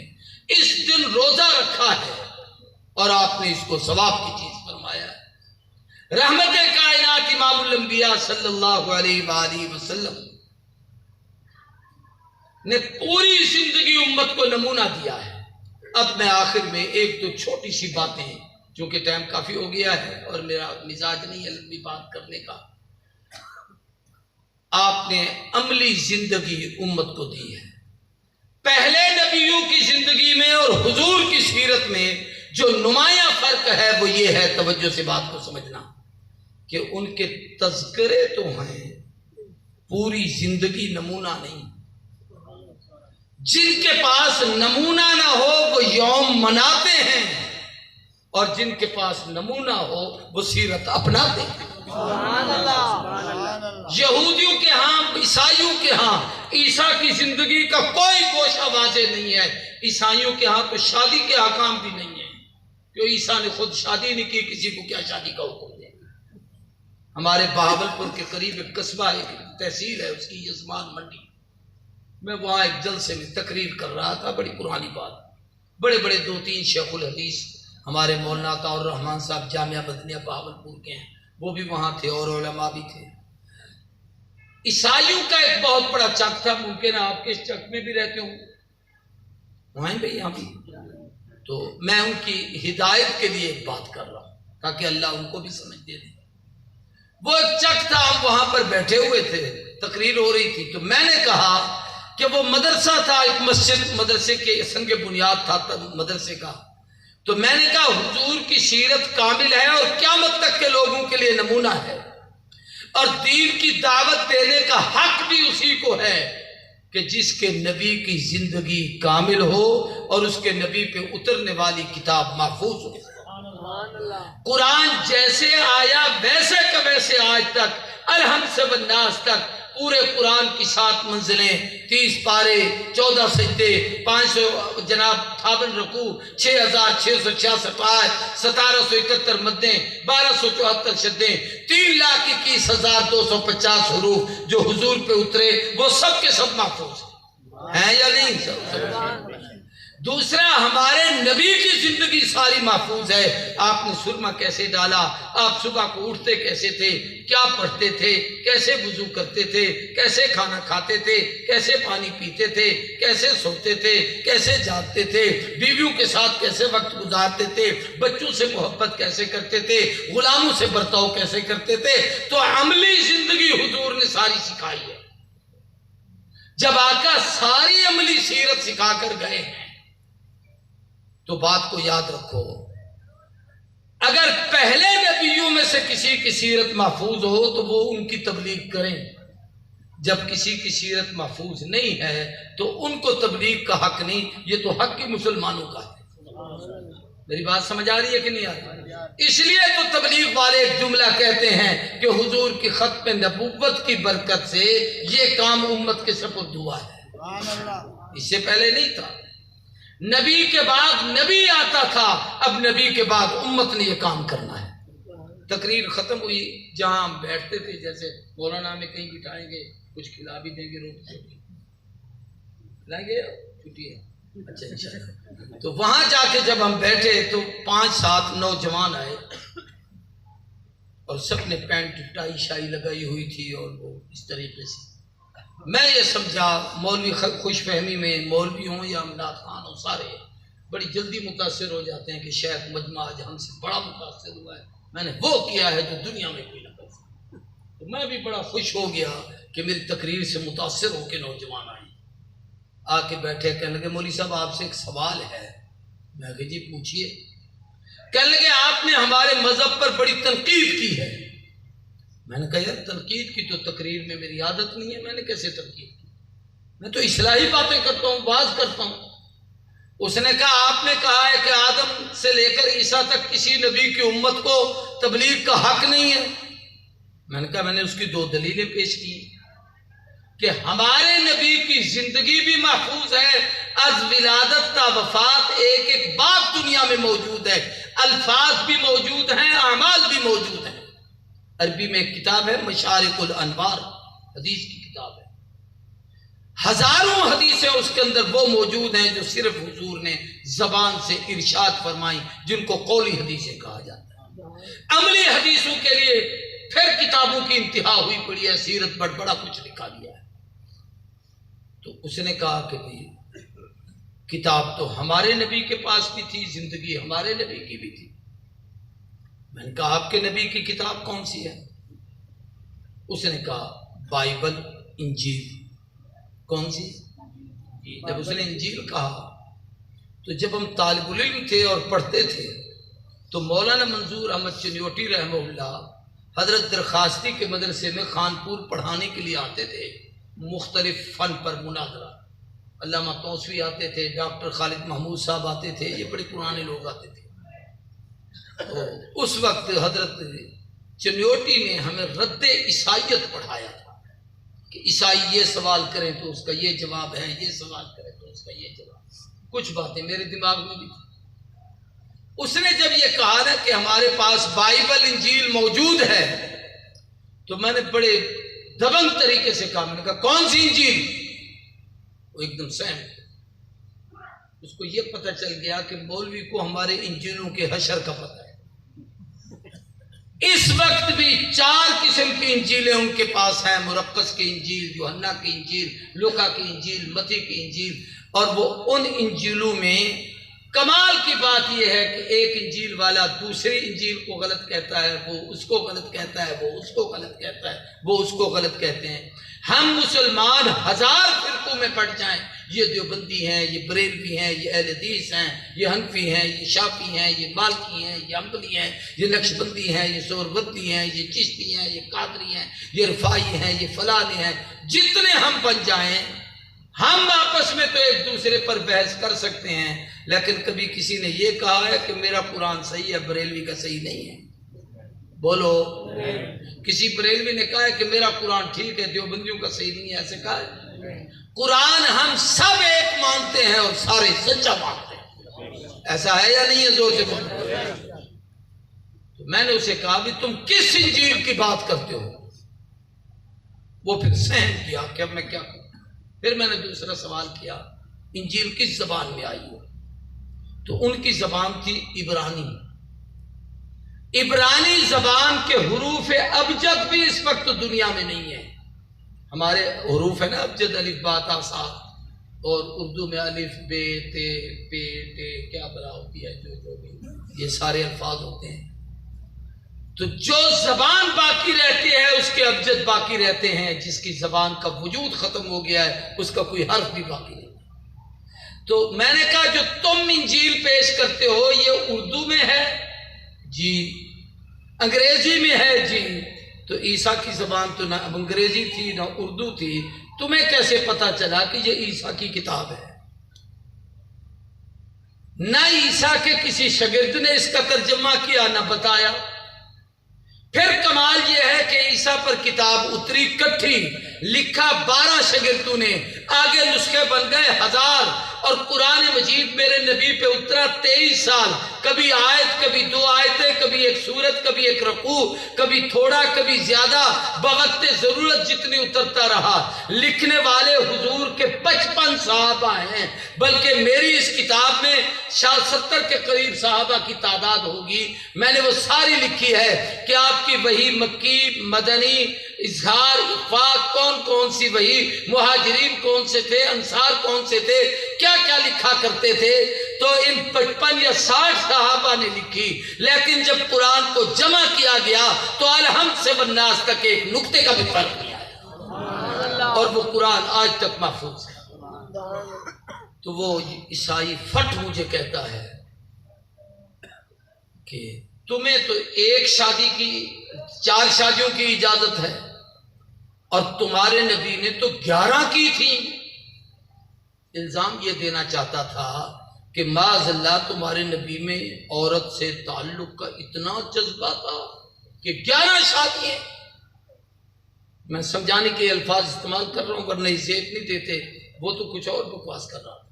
S1: اس دن روزہ رکھا ہے اور آپ نے اس کو ثواب کی چیز فرمایا ہے۔ رحمت کائنات امام الانبیاء صلی اللہ علیہ وآلہ وسلم نے پوری زندگی امت کو نمونہ دیا ہے۔ اب میں آخر میں ایک تو چھوٹی سی باتیں، چونکہ ٹائم کافی ہو گیا ہے اور میرا مزاج نہیں ہے لمبی بات کرنے کا، آپ نے عملی زندگی امت کو دی ہے۔ پہلے نبیوں کی زندگی میں اور حضور کی سیرت میں جو نمایاں فرق ہے وہ یہ ہے، توجہ سے بات کو سمجھنا، کہ ان کے تذکرے تو ہیں، پوری زندگی نمونہ نہیں۔ جن کے پاس نمونہ نہ ہو وہ یوم مناتے ہیں، اور جن کے پاس نمونہ ہو وہ سیرت اپناتے ہیں۔ یہودیوں کے ہاں، عیسائیوں کے ہاں عیسیٰ کی زندگی کا کوئی گوشہ واضح نہیں ہے۔ عیسائیوں کے ہاں تو شادی کے احکام بھی نہیں ہے، کہ عیسیٰ نے خود شادی نہیں کی، کسی کو کیا شادی کا حکم دے۔ ہمارے بہاولپور کے قریب ایک قصبہ، ایک تحصیل ہے اس کی یزمان منڈی، میں وہاں ایک جلسے میں تقریر کر رہا تھا، بڑی پرانی بات، بڑے بڑے 2-3 شیخ الحدیث ہمارے مولانا عطاء الرحمن صاحب جامعہ مدنیہ بہاولپور کے ہیں، وہ بھی وہاں تھے اور علماء بھی تھے۔ عیسائیوں کا ایک بہت بڑا چک تھا، ممکن ہے آپ کے اس چک میں بھی رہتے ہوں، وہاں بھی یہاں بھی، تو میں ان کی ہدایت کے لیے ایک بات کر رہا ہوں تاکہ اللہ ان کو بھی سمجھ دے دے۔ وہ ایک چک تھا، ہم وہاں پر بیٹھے ہوئے تھے، تقریر ہو رہی تھی، تو میں نے کہا کہ وہ مدرسہ تھا، ایک مسجد، مدرسے کے سنگ بنیاد تھا مدرسے کا، تو میں نے کہا حضور کی سیرت کامل ہے اور قیامت تک کے لوگوں کے لیے نمونہ ہے، اور دین کی دعوت دینے کا حق بھی اسی کو ہے کہ جس کے نبی کی زندگی کامل ہو اور اس کے نبی پہ اترنے والی کتاب محفوظ ہو۔ قرآن جیسے آیا ویسے کا ویسے آج تک، الحمد سے والناس تک، پورے قرآن کی 7 منزلیں، 30 پارے، 14 سجدے، 500 جناب 58 رکوع، 6666 آیت، 1771 مدیں، 1274 شدیں، 3,21,250 حروف جو حضور پہ اترے وہ سب کے سب محفوظ ہیں یا نہیں؟ سب دوسرا ہمارے نبی کی زندگی ساری محفوظ ہے. آپ نے سرما کیسے ڈالا, آپ صبح کو اٹھتے کیسے تھے, کیا پڑھتے تھے, کیسے وضو کرتے تھے, کیسے کھانا کھاتے تھے, کیسے پانی پیتے تھے, کیسے سوتے تھے, کیسے جاگتے تھے, بیویوں کے ساتھ کیسے وقت گزارتے تھے, بچوں سے محبت کیسے کرتے تھے, غلاموں سے برتاؤ کیسے کرتے تھے. تو عملی زندگی حضور نے ساری سکھائی ہے. جب آقا ساری عملی سیرت سکھا کر گئے ہیں تو بات کو یاد رکھو, اگر پہلے نبیوں میں سے کسی کی سیرت محفوظ ہو تو وہ ان کی تبلیغ کریں, جب کسی کی سیرت محفوظ نہیں ہے تو ان کو تبلیغ کا حق نہیں. یہ تو حق ہی مسلمانوں کا ہے. میری بات سمجھ آ رہی ہے کہ نہیں آ رہی؟ اس لیے تو تبلیغ والے ایک جملہ کہتے ہیں کہ حضور کی ختم نبوت کی برکت سے یہ کام امت کے سپرد ہوا ہے. اس سے پہلے نہیں تھا. نبی کے بعد نبی آتا تھا, اب نبی کے بعد امت نے یہ کام کرنا ہے. تقریر ختم ہوئی, جہاں ہم بیٹھتے تھے, جیسے مولانا ہمیں کہیں بٹھائیں گے, کچھ کھلا بھی دیں گے, روٹی کھلائیں گے, چھٹی ہے, اچھا اچھا. تو وہاں جا کے جب ہم بیٹھے تو 5-7 نوجوان آئے اور سب نے پینٹ ٹائی شائی لگائی ہوئی تھی اور وہ اس طریقے سے. میں یہ سمجھا مولوی خوش فہمی میں, مولوی ہوں یا امداد خان ہوں, سارے بڑی جلدی متاثر ہو جاتے ہیں کہ شیخ مجمع آج ہم سے بڑا متاثر ہوا ہے, میں نے وہ کیا ہے جو دنیا میں کوئی نہ کر سکتا. تو میں بھی بڑا خوش ہو گیا کہ میری تقریر سے متاثر ہو کے نوجوان آئے, آ کے بیٹھے, کہنے لگے مولوی صاحب آپ سے ایک سوال ہے. میں کہا جی پوچھئے. کہنے لگے آپ نے ہمارے مذہب پر بڑی تنقید کی ہے. میں نے کہا یار تنقید کی تو تقریر میں میری عادت نہیں ہے, میں نے کیسے تنقید کی, میں تو اصلاحی باتیں کرتا ہوں, واز کرتا ہوں. اس نے کہا آپ نے کہا ہے کہ آدم سے لے کر عیسیٰ تک کسی نبی کی امت کو تبلیغ کا حق نہیں ہے. میں نے کہا میں نے اس کی 2 دلیلیں پیش کی کہ ہمارے نبی کی زندگی بھی محفوظ ہے, از ولادت تا وفات ایک ایک بات دنیا میں موجود ہے, الفاظ بھی موجود ہیں, اعمال بھی موجود ہیں. عربی میں ایک کتاب ہے مشارق الانوار, حدیث کی کتاب ہے, ہزاروں حدیثیں اس کے اندر وہ موجود ہیں جو صرف حضور نے زبان سے ارشاد فرمائی, جن کو قولی حدیثیں کہا جاتا ہے. عملی حدیثوں کے لیے پھر کتابوں کی انتہا ہوئی پڑی ہے, سیرت پر بڑا کچھ لکھا گیا ہے. تو اس نے کہا کہ کتاب تو ہمارے نبی کے پاس بھی تھی, زندگی ہمارے نبی کی بھی تھی. میں نے کہا آپ کے نبی کی کتاب کون سی ہے؟ اس نے کہا بائبل, انجیل. کون سی؟ جب اس نے انجیل کہا تو جب ہم طالب العلم تھے اور پڑھتے تھے تو مولانا منظور احمد چنیوٹی رحمہ اللہ حضرت درخواستی کے مدرسے میں خانپور پڑھانے کے لیے آتے تھے, مختلف فن پر مناظرہ. علامہ توسوی آتے تھے, ڈاکٹر خالد محمود صاحب آتے تھے, یہ بڑے پرانے لوگ آتے تھے. تو اس وقت حضرت چنیوٹی نے ہمیں رد عیسائیت پڑھایا تھا کہ عیسائی یہ سوال کریں تو اس کا یہ جواب ہے, یہ سوال کریں تو اس کا یہ جواب. کچھ باتیں میرے دماغ میں بھی تھی. اس نے جب یہ کہا نا کہ ہمارے پاس بائبل انجیل موجود ہے تو میں نے بڑے دبنگ طریقے سے کہا, میں نے کہا کون سی انجیل؟ وہ ایک دم سہم. اس کو یہ پتہ چل گیا کہ مولوی کو ہمارے انجیلوں کے حشر کا پتہ ہے. اس وقت بھی 4 قسم کی انجیلیں ان کے پاس ہیں, مرقس کی انجیل, یوحنا کی انجیل, لوکا کی انجیل, متی کی انجیل. اور وہ ان انجیلوں میں کمال کی بات یہ ہے کہ ایک انجیل والا دوسری انجیل کو غلط کہتا ہے, وہ اس کو غلط کہتا ہے, وہ اس کو غلط کہتا ہے, وہ اس کو غلط کہتے ہیں. ہم مسلمان 1000 فرقوں میں بٹ جائیں, یہ دیوبندی ہیں, یہ بریلوی ہیں, یہ اہل حدیث ہیں, یہ حنفی ہیں, یہ شافعی ہیں, یہ مالکی ہیں, یہ حنبلی ہیں, یہ نقشبندی ہیں, یہ سہروردی ہیں, یہ چشتی ہیں, یہ قادری ہیں, یہ رفاعی ہیں, یہ فلانے ہیں. جتنے ہم بن جائیں ہم آپس میں تو ایک دوسرے پر بحث کر سکتے ہیں, لیکن کبھی کسی نے یہ کہا ہے کہ میرا قرآن صحیح ہے, بریلوی کا صحیح نہیں ہے. بولو. کسی بریلوی نے کہا ہے کہ میرا قرآن ٹھیک ہے, دیوبندیوں کا صحیح نہیں ہے, ایسے کہا ہے؟ قرآن ہم سب ایک مانتے ہیں اور سارے سچا مانتے ہیں. ایسا ہے یا نہیں ہے؟ زور سے بولو. تو میں نے اسے کہا بھی تم کس انجیل کی بات کرتے ہو؟ وہ پھر سہم کیا کہ اب میں کیا کروں. پھر میں نے دوسرا سوال کیا, انجیل کس زبان میں آئی ہو؟ تو ان کی زبان تھی عبرانی. عبرانی زبان کے حروف ابجد بھی اس وقت دنیا میں نہیں ہے. ہمارے حروف ہے نا ابجد، الف با تا سا، اور اردو میں الف بے تے پے ٹے کیا بلا ہوتی ہے، جو بھی یہ سارے الفاظ ہوتے ہیں. تو جو زبان باقی رہتی ہے اس کے ابجد باقی رہتے ہیں. جس کی زبان کا وجود ختم ہو گیا ہے اس کا کوئی حرف بھی باقی نہیں. تو میں نے کہا جو تم انجیل پیش کرتے ہو یہ اردو میں ہے جی، انگریزی میں ہے جی. تو عیسیٰ کی زبان تو نہ انگریزی تھی نہ اردو تھی، تمہیں کیسے پتا چلا کہ یہ عیسیٰ کی کتاب ہے؟ نہ عیسیٰ کے کسی شاگرد نے اس کا ترجمہ کیا نہ بتایا. پھر کمال یہ ہے کہ عیسیٰ پر کتاب اتری کٹھی، لکھا 12 شاگردوں نے، آگے نسخے بن گئے 1000، اور قرآن مجید میرے نبی پہ اترا 23 سال. کبھی آیت، کبھی 2 آیتیں، کبھی ایک سورت، کبھی ایک رکوع، کبھی تھوڑا کبھی زیادہ، بوقت ضرورت جتنی اترتا رہا. لکھنے والے حضور کے 55 صحابہ ہیں، بلکہ میری اس کتاب میں 70 کے قریب صحابہ کی تعداد ہوگی. میں نے وہ ساری لکھی ہے کہ آپ کی وحی مکی، مدنی، اظہار، افاق، کون کون سی وحی، مہاجرین کون سے تھے، انصار کون سے تھے، کیا کیا لکھا کرتے تھے. تو ان 55 یا 60 صحابہ نے لکھی. لیکن جب قرآن کو جمع کیا گیا تو الحمد سے والناس تک ایک نقطے کا بھی فرق نہیں آیا، اور وہ قرآن آج تک محفوظ ہے. تو وہ عیسائی فٹ مجھے کہتا ہے کہ تمہیں تو ایک شادی کی 4 شادیوں کی اجازت ہے اور تمہارے نبی نے تو 11 کی تھی. الزام یہ دینا چاہتا تھا کہ معاذ اللہ تمہارے نبی میں عورت سے تعلق کا اتنا جذبہ تھا کہ 11 شادیاں. میں سمجھانے کے الفاظ استعمال کر رہا ہوں ورنہ زیب نہیں دیتے، وہ تو کچھ اور بکواس کر رہا تھا.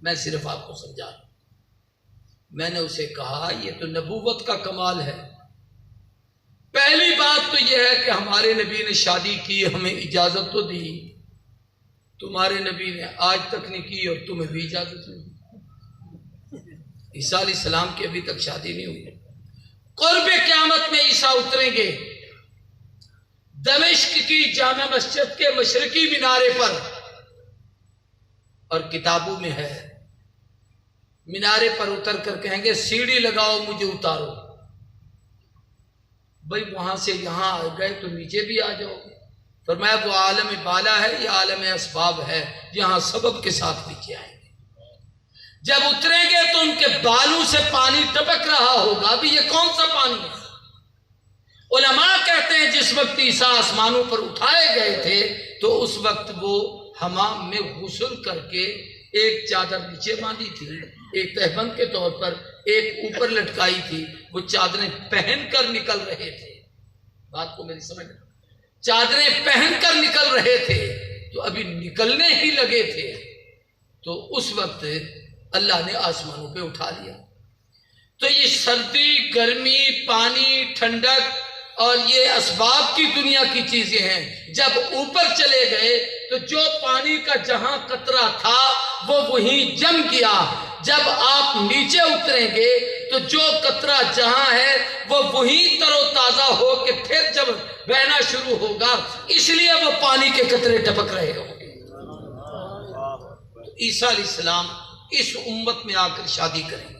S1: میں صرف آپ کو سمجھا رہا ہوں. میں نے اسے کہا یہ تو نبوت کا کمال ہے. پہلی بات تو یہ ہے کہ ہمارے نبی نے شادی کی، ہمیں اجازت تو دی. تمہارے نبی نے آج تک نہیں کی اور تمہیں بھی اجازت نہیں. عیسیٰ علیہ السلام کی ابھی تک شادی نہیں ہوئی. قرب قیامت میں عیسیٰ اتریں گے دمشق کی جامع مسجد کے مشرقی مینارے پر، اور کتابوں میں ہے مینارے پر اتر کر کہیں گے سیڑھی لگاؤ مجھے اتارو. بھئی وہاں سے یہاں آ گئے تو نیچے بھی آ جاؤ. فرمایا وہ عالم بالا ہے، یہ عالم اسباب ہے، یہاں سبب کے ساتھ نیچے آئیں گے. جب اتریں گے تو ان کے بالوں سے پانی ٹپک رہا ہوگا. ابھی یہ کون سا پانی ہے؟ علماء کہتے ہیں جس وقت عیسیٰ آسمانوں پر اٹھائے گئے تھے تو اس وقت وہ حمام میں غسل کر کے ایک چادر نیچے باندھی تھی، ایک تہبند کے طور پر ایک اوپر لٹکائی تھی. وہ چادریں پہن کر نکل رہے تھے. بات کو میری سمجھ، چادریں پہن کر نکل رہے تھے تو ابھی نکلنے ہی لگے تھے. تو اس وقت اللہ نے آسمانوں پہ اٹھا لیا. تو یہ سردی، گرمی، پانی، ٹھنڈک اور یہ اسباب کی دنیا کی چیزیں ہیں. جب اوپر چلے گئے تو جو پانی کا جہاں قطرہ تھا وہ وہیں جم گیا. جب آپ نیچے اتریں گے تو جو قطرہ جہاں ہے وہ وہیں تر و تازہ ہو کے پھر جب بہنا شروع ہوگا، اس لیے وہ پانی کے قطرے ٹپک رہے ہوں گے. عیسیٰ علیہ السلام اس امت میں آ کر شادی کریں گے.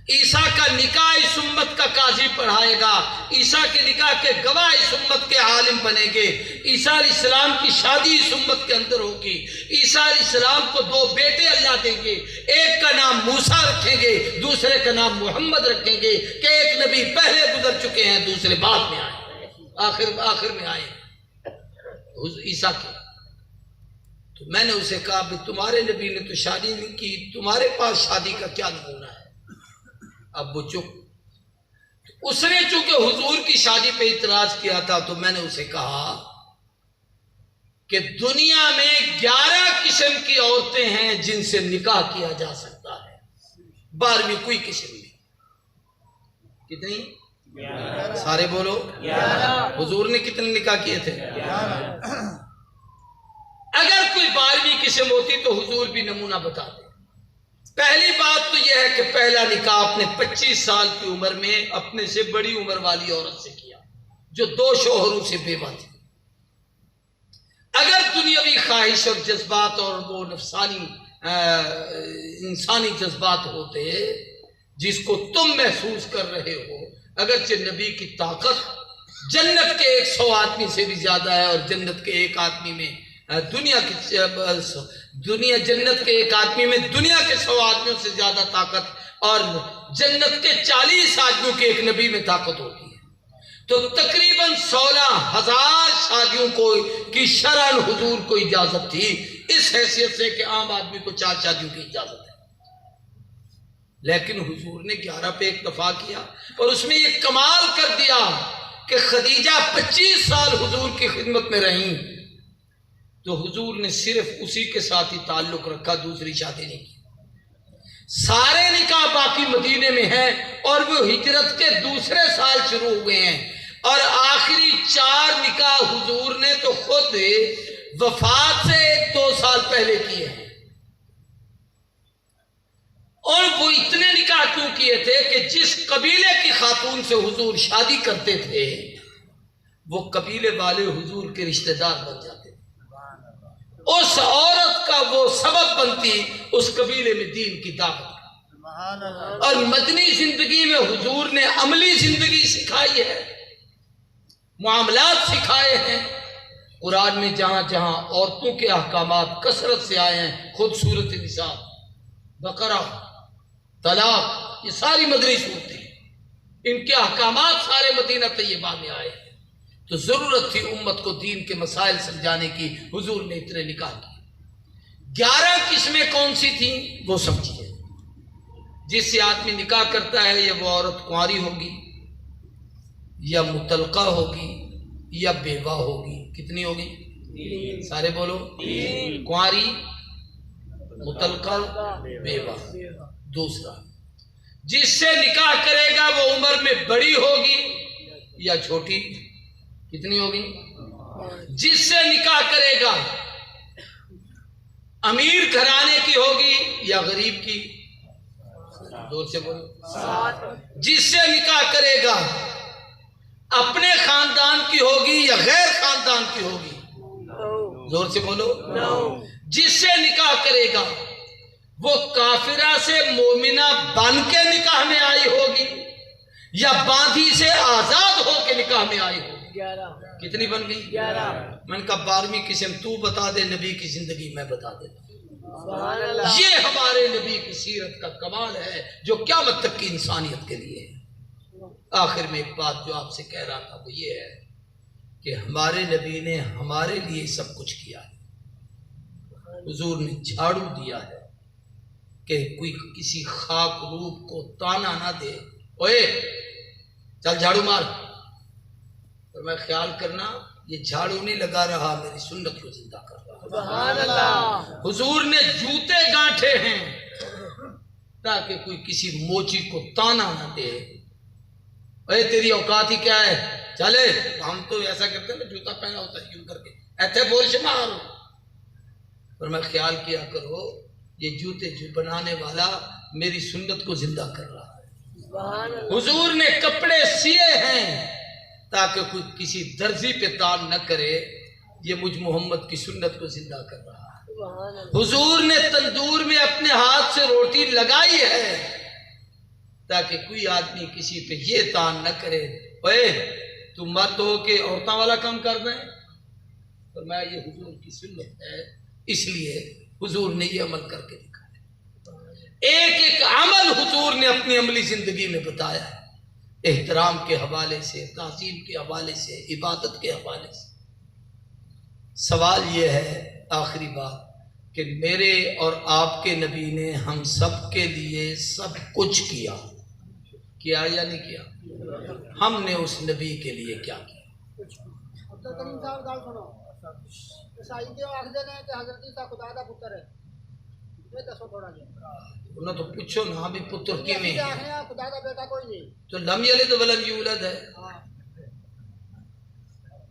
S1: عیسیٰ کا نکاح اس امت کا قاضی پڑھائے گا. عیسیٰ کے نکاح کے گواہ اس امت کے عالم بنیں گے. عیسیٰ علیہ السلام کی شادی اس امت کے اندر ہوگی. عیسیٰ علیہ السلام کو 2 بیٹے اللہ دیں گے. ایک کا نام موسیٰ رکھیں گے، دوسرے کا نام محمد رکھیں گے کہ ایک نبی پہلے گزر چکے ہیں، دوسرے بعد میں آئے، آخر میں آئے عیسیٰ کے. تو میں نے اسے کہا بھی تمہارے نبی نے تو شادی نہیں کی، تمہارے پاس شادی کا کیا نمونہ ہے؟ اب وہ چپ. اس نے چونکہ حضور کی شادی پہ اعتراض کیا تھا تو میں نے اسے کہا کہ دنیا میں 11 قسم کی عورتیں ہیں جن سے نکاح کیا جا سکتا ہے، 12ویں کوئی قسم نہیں. کتنی؟ سارے بولو. حضور نے کتنے نکاح کیے تھے؟ اگر کوئی 12ویں قسم ہوتی تو حضور بھی نمونہ بتاتے۔ پہلی بات تو یہ ہے کہ پہلا نکاح اپنے 25 سال کی عمر میں اپنے سے بڑی عمر والی عورت سے کیا جو 2 شوہروں سے بیوہ تھی۔ اگر دنیاوی خواہش اور جذبات اور وہ نفسانی انسانی جذبات ہوتے جس کو تم محسوس کر رہے ہو، اگرچہ نبی کی طاقت جنت کے 100 آدمی سے بھی زیادہ ہے، اور جنت کے ایک آدمی میں جنت کے ایک آدمی میں دنیا کے 100 آدمیوں سے زیادہ طاقت، اور جنت کے 40 آدمیوں کے ایک نبی میں طاقت ہوتی ہے، تو تقریباً 16,000 شادیوں کی شرعاً حضور کو اجازت تھی، اس حیثیت سے کہ عام آدمی کو 4 شادیوں کی اجازت ہے۔ لیکن حضور نے 11 پہ اکتفا کیا، اور اس میں یہ کمال کر دیا کہ خدیجہ 25 سال حضور کی خدمت میں رہیں، تو حضور نے صرف اسی کے ساتھ ہی تعلق رکھا، دوسری شادی نہیں کی۔ سارے نکاح باقی مدینے میں ہیں، اور وہ ہجرت کے دوسرے سال شروع ہوئے ہیں، اور آخری 4 نکاح حضور نے تو خود وفات سے 1-2 سال پہلے کیے ہیں۔ اور وہ اتنے نکاح کیوں کیے تھے کہ جس قبیلے کی خاتون سے حضور شادی کرتے تھے وہ قبیلے والے حضور کے رشتہ دار بن جاتے تھے، اس عورت کا وہ سبب بنتی اس قبیلے میں دین کی دعوت کا۔ اور مدنی زندگی میں حضور نے عملی زندگی سکھائی ہے، معاملات سکھائے ہیں۔ قرآن میں جہاں جہاں عورتوں کے احکامات کثرت سے آئے ہیں، خود سورۃ النساء، بقرہ، طلاق، یہ ساری مدنی صورتیں، ان کے احکامات سارے مدینہ طیبہ میں آئے ہیں، تو ضرورت تھی امت کو دین کے مسائل سمجھانے کی، حضور نے اتنے نکاح کیے۔ 11 قسمیں کون سی تھیں وہ سمجھیے۔ جس سے آدمی نکاح کرتا ہے، یا وہ عورت کنواری ہوگی، یا مطلقہ ہوگی، یا بیوہ ہوگی۔ کتنی ہوگی؟ سارے بولو۔ کنواری، مطلقہ، بیوہ۔ دوسرا، جس سے نکاح کرے گا وہ عمر میں بڑی ہوگی یا چھوٹی؟ کتنی ہوگی؟ جس سے نکاح کرے گا امیر گھرانے کی ہوگی یا غریب کی؟ زور سے بولو۔ جس سے نکاح کرے گا اپنے خاندان کی ہوگی یا غیر خاندان کی ہوگی؟ زور سے بولو۔ جس سے نکاح کرے گا وہ کافرہ سے مومنہ بن کے نکاح میں آئی ہوگی یا باندھی سے آزاد ہو کے نکاح میں آئی ہوگی؟ کتنی بن گئی؟ 11۔ میں نے کہا 12ویں قسم تو بتا دے، نبی کی زندگی میں بتا دیتا۔ یہ ہمارے نبی کی سیرت کا کمال ہے جو قیامت تک کی انسانیت کے لیے ہے۔ آخر میں ایک بات جو آپ سے کہہ رہا تھا وہ یہ ہے کہ ہمارے نبی نے ہمارے لیے سب کچھ کیا ہے۔ حضور نے جھاڑو دیا ہے کہ کوئی کسی خاک روپ کو تانا نہ دے، اوے چل جھاڑو مار، اور میں خیال کرنا یہ جھاڑو نہیں لگا رہا، میری سنت کو زندہ کر رہا۔ سبحان اللہ۔ حضور نے جوتے گانٹھے ہیں تاکہ کوئی کسی موچی کو تانا نہ دے، اے تیری اوقات ہی کیا ہے، چلے۔ ہم تو ایسا کرتے ہیں نا، جوتا پہنا ہوتا ہے یوں کر کے ایتھے بول شمار، اور میں خیال کیا کرو یہ جوتے جو بنانے والا میری سنت کو زندہ کر رہا ہے۔ حضور نے کپڑے سیے ہیں تاکہ کوئی کسی درزی پہ تان نہ کرے، یہ مجھ محمد کی سنت کو زندہ کر رہا ہے۔ حضور نے تندور میں اپنے ہاتھ سے روٹی لگائی ہے تاکہ کوئی آدمی کسی پہ یہ تان نہ کرے، اے تم مرد ہو کے عورتوں والا کام کر رہے ہیں، اور میں یہ حضور کی سنت ہے، اس لیے حضور نے یہ عمل کر کے دکھایا۔ ایک ایک عمل حضور نے اپنی عملی زندگی میں بتایا ہے، احترام کے حوالے سے، تعظیم کے حوالے سے، عبادت کے حوالے سے۔ سوال یہ ہے آخری بات کہ میرے اور آپ کے نبی نے ہم سب کے لیے سب کچھ کیا یا نہیں کیا؟ ہم نے اس نبی کے لیے کیا کیا؟
S3: عبد الکریم صاحب گل سنو، عیسائی کے آخر نے کہ حضرت عیسیٰ خدا دا پتر ہے، یہ دسو تھوڑا جہا۔
S1: انہوں تو پوچھو نا بھی پتر کی میں
S3: خدا دا بیٹا کوئی نہیں،
S1: تو لم یلد ولم یولد ہے،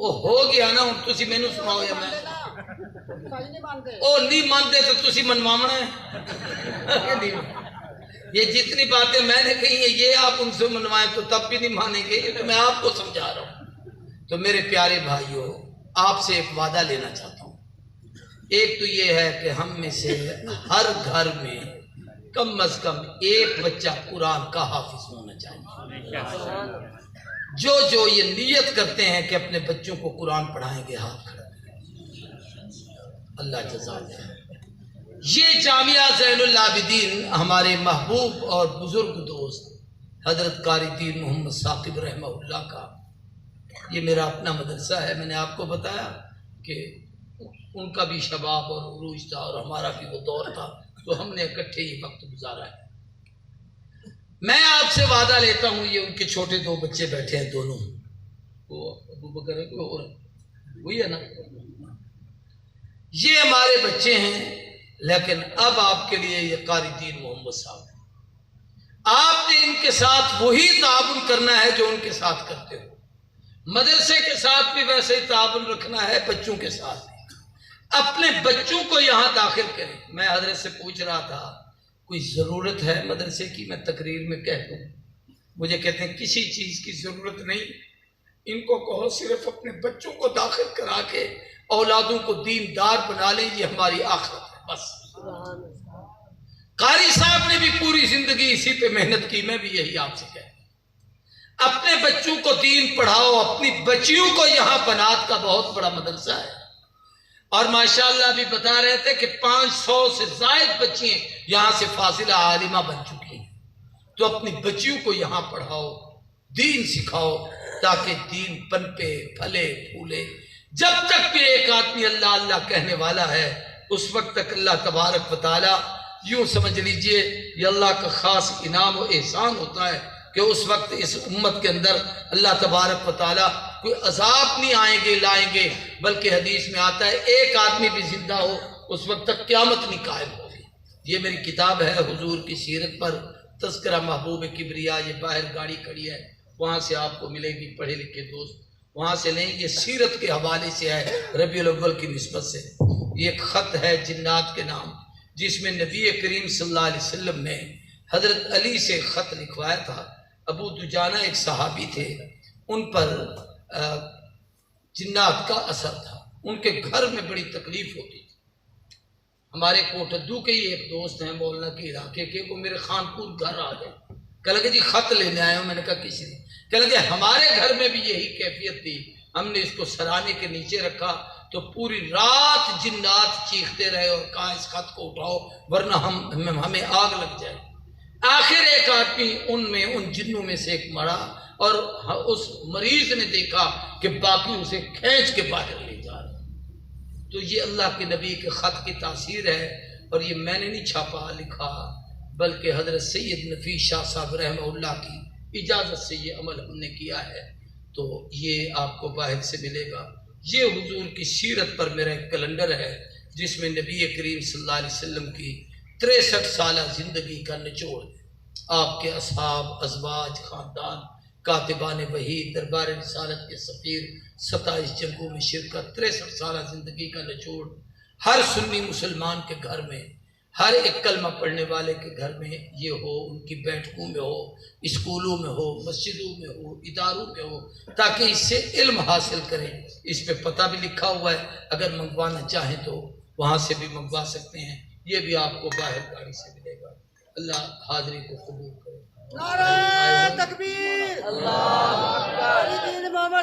S1: وہ ہو گیا نا ہوں تسی مینوں سناؤ یا میں
S3: صحیح نہیں مانتے
S1: او نہیں مانتے تو تسی منواونا ہے یہ جتنی باتیں میں نے کہی ہیں یہ آپ ان سے منوائیں تو تب بھی نہیں مانیں گے، یہ تو میں آپ کو سمجھا رہا ہوں۔ تو میرے پیارے بھائیوں، آپ سے ایک وعدہ لینا چاہتا ہوں۔ ایک تو یہ ہے کہ ہم میں سے ہر گھر میں کم از کم ایک بچہ قرآن کا حافظ ہونا چاہیے۔ جو جو یہ نیت کرتے ہیں کہ اپنے بچوں کو قرآن پڑھائیں گے، ہاتھ کھڑا کریں۔ اللہ جزاک دے۔ یہ جامعہ زین العابدین ہمارے محبوب اور بزرگ دوست حضرت قاری دین محمد ثاقب رحمہ اللہ کا یہ میرا اپنا مدرسہ ہے۔ میں نے آپ کو بتایا کہ ان کا بھی شباب اور عروج تھا اور ہمارا بھی وہ دور تھا، تو ہم نے اکٹھے یہ وقت گزارا ہے۔ میں آپ سے وعدہ لیتا ہوں، یہ ان کے چھوٹے دو بچے بیٹھے ہیں دونوں، وہ ابو بکر ہے کوئی اور وہی ہے نا، یہ ہمارے بچے ہیں، لیکن اب آپ کے لیے یہ قاری دین محمد صاحب، آپ نے ان کے ساتھ وہی تعاون کرنا ہے جو ان کے ساتھ کرتے ہو۔ مدرسے کے ساتھ بھی ویسے ہی تعاون رکھنا ہے، بچوں کے ساتھ بھی۔ اپنے بچوں کو یہاں داخل کریں۔ میں حضرت سے پوچھ رہا تھا کوئی ضرورت ہے مدرسے کی، میں تقریر میں کہہ دوں، مجھے کہتے ہیں کسی چیز کی ضرورت نہیں، ان کو کہو صرف اپنے بچوں کو داخل کرا کے اولادوں کو دیندار بنا لیں، یہ ہماری آخرت ہے بس۔ قاری صاحب نے بھی پوری زندگی اسی پہ محنت کی، میں بھی یہی آپ سے کہتا ہوں، اپنے بچوں کو دین پڑھاؤ، اپنی بچیوں کو یہاں بنات کا بہت بڑا مدرسہ ہے، اور ماشاءاللہ بھی بتا رہے تھے کہ 500 سے زائد بچیاں یہاں سے فاضلہ عالمہ بن چکی ہیں۔ تو اپنی بچیوں کو یہاں پڑھاؤ، دین سکھاؤ، تاکہ دین پنپے پھلے پھولے۔ جب تک بھی ایک آدمی اللہ اللہ کہنے والا ہے، اس وقت تک اللہ تبارک و تعالی، یوں سمجھ لیجئے یہ اللہ کا خاص انعام و احسان ہوتا ہے کہ اس وقت اس امت کے اندر اللہ تبارک و تعالی کوئی عذاب نہیں آئیں گے لائیں گے، بلکہ حدیث میں آتا ہے ایک آدمی بھی زندہ ہو اس وقت تک قیامت نہیں قائم ہوگی۔ یہ میری کتاب ہے حضور کی سیرت پر تذکرہ محبوب کبریا، یہ باہر گاڑی کھڑی ہے، وہاں سے آپ کو ملے گی، پڑھے لکھے دوست وہاں سے لیں۔ یہ سیرت کے حوالے سے ہے، ربیع الاول کی نسبت سے۔ یہ ایک خط ہے جنات کے نام، جس میں نبی کریم صلی اللہ علیہ وسلم نے حضرت علی سے خط لکھوایا تھا۔ ابو دجانہ ایک صحابی تھے، ان پر جنات کا اثر تھا، ان کے گھر میں بڑی تکلیف ہوتی تھی۔ ہمارے کوٹدو کے ہی ایک دوست ہیں مولانا کے علاقے کے، وہ میرے خانپور گھر آ گئے، کہہ لگے جی خط لینے آئے ہوں۔ میں نے کہا کسی نے، کہہ لگے ہمارے گھر میں بھی یہی کیفیت تھی، ہم نے اس کو سرانے کے نیچے رکھا تو پوری رات جنات چیختے رہے اور کہا اس خط کو اٹھاؤ ورنہ ہمیں آگ لگ جائے۔ آخر ایک آدمی ان جنوں میں سے ایک مرا، اور اس مریض نے دیکھا کہ باقی اسے کھینچ کے باہر لے جا رہے۔ تو یہ اللہ کے نبی کے خط کی تاثیر ہے، اور یہ میں نے نہیں چھاپا لکھا، بلکہ حضرت سید نفیس شاہ صاحب رحمہ اللہ کی اجازت سے یہ عمل ہم نے کیا ہے۔ تو یہ آپ کو باہر سے ملے گا۔ یہ حضور کی سیرت پر میرا ایک کیلنڈر ہے، جس میں نبی کریم صلی اللہ علیہ وسلم کی 63 سالہ زندگی کا نچوڑ ہے۔ آپ کے اصحاب، ازواج، خاندان، کاتبان وحی، دربار رسالت کے سفیر، 27 جنگوں میں شرکت، 63 سالہ زندگی کا نچوڑ ہر سنی مسلمان کے گھر میں، ہر ایک کلمہ پڑھنے والے کے گھر میں یہ ہو، ان کی بیٹھکوں میں ہو، اسکولوں میں ہو، مسجدوں میں ہو، اداروں میں ہو، تاکہ اس سے علم حاصل کریں۔ اس پہ پتہ بھی لکھا ہوا ہے، اگر منگوانا چاہیں تو وہاں سے بھی منگوا سکتے ہیں۔ یہ بھی آپ کو باہر گاڑی سے ملے گا۔ اللہ حاضری کو قبول کرے۔
S3: نعرہ تکبیر، اللہ اکبر۔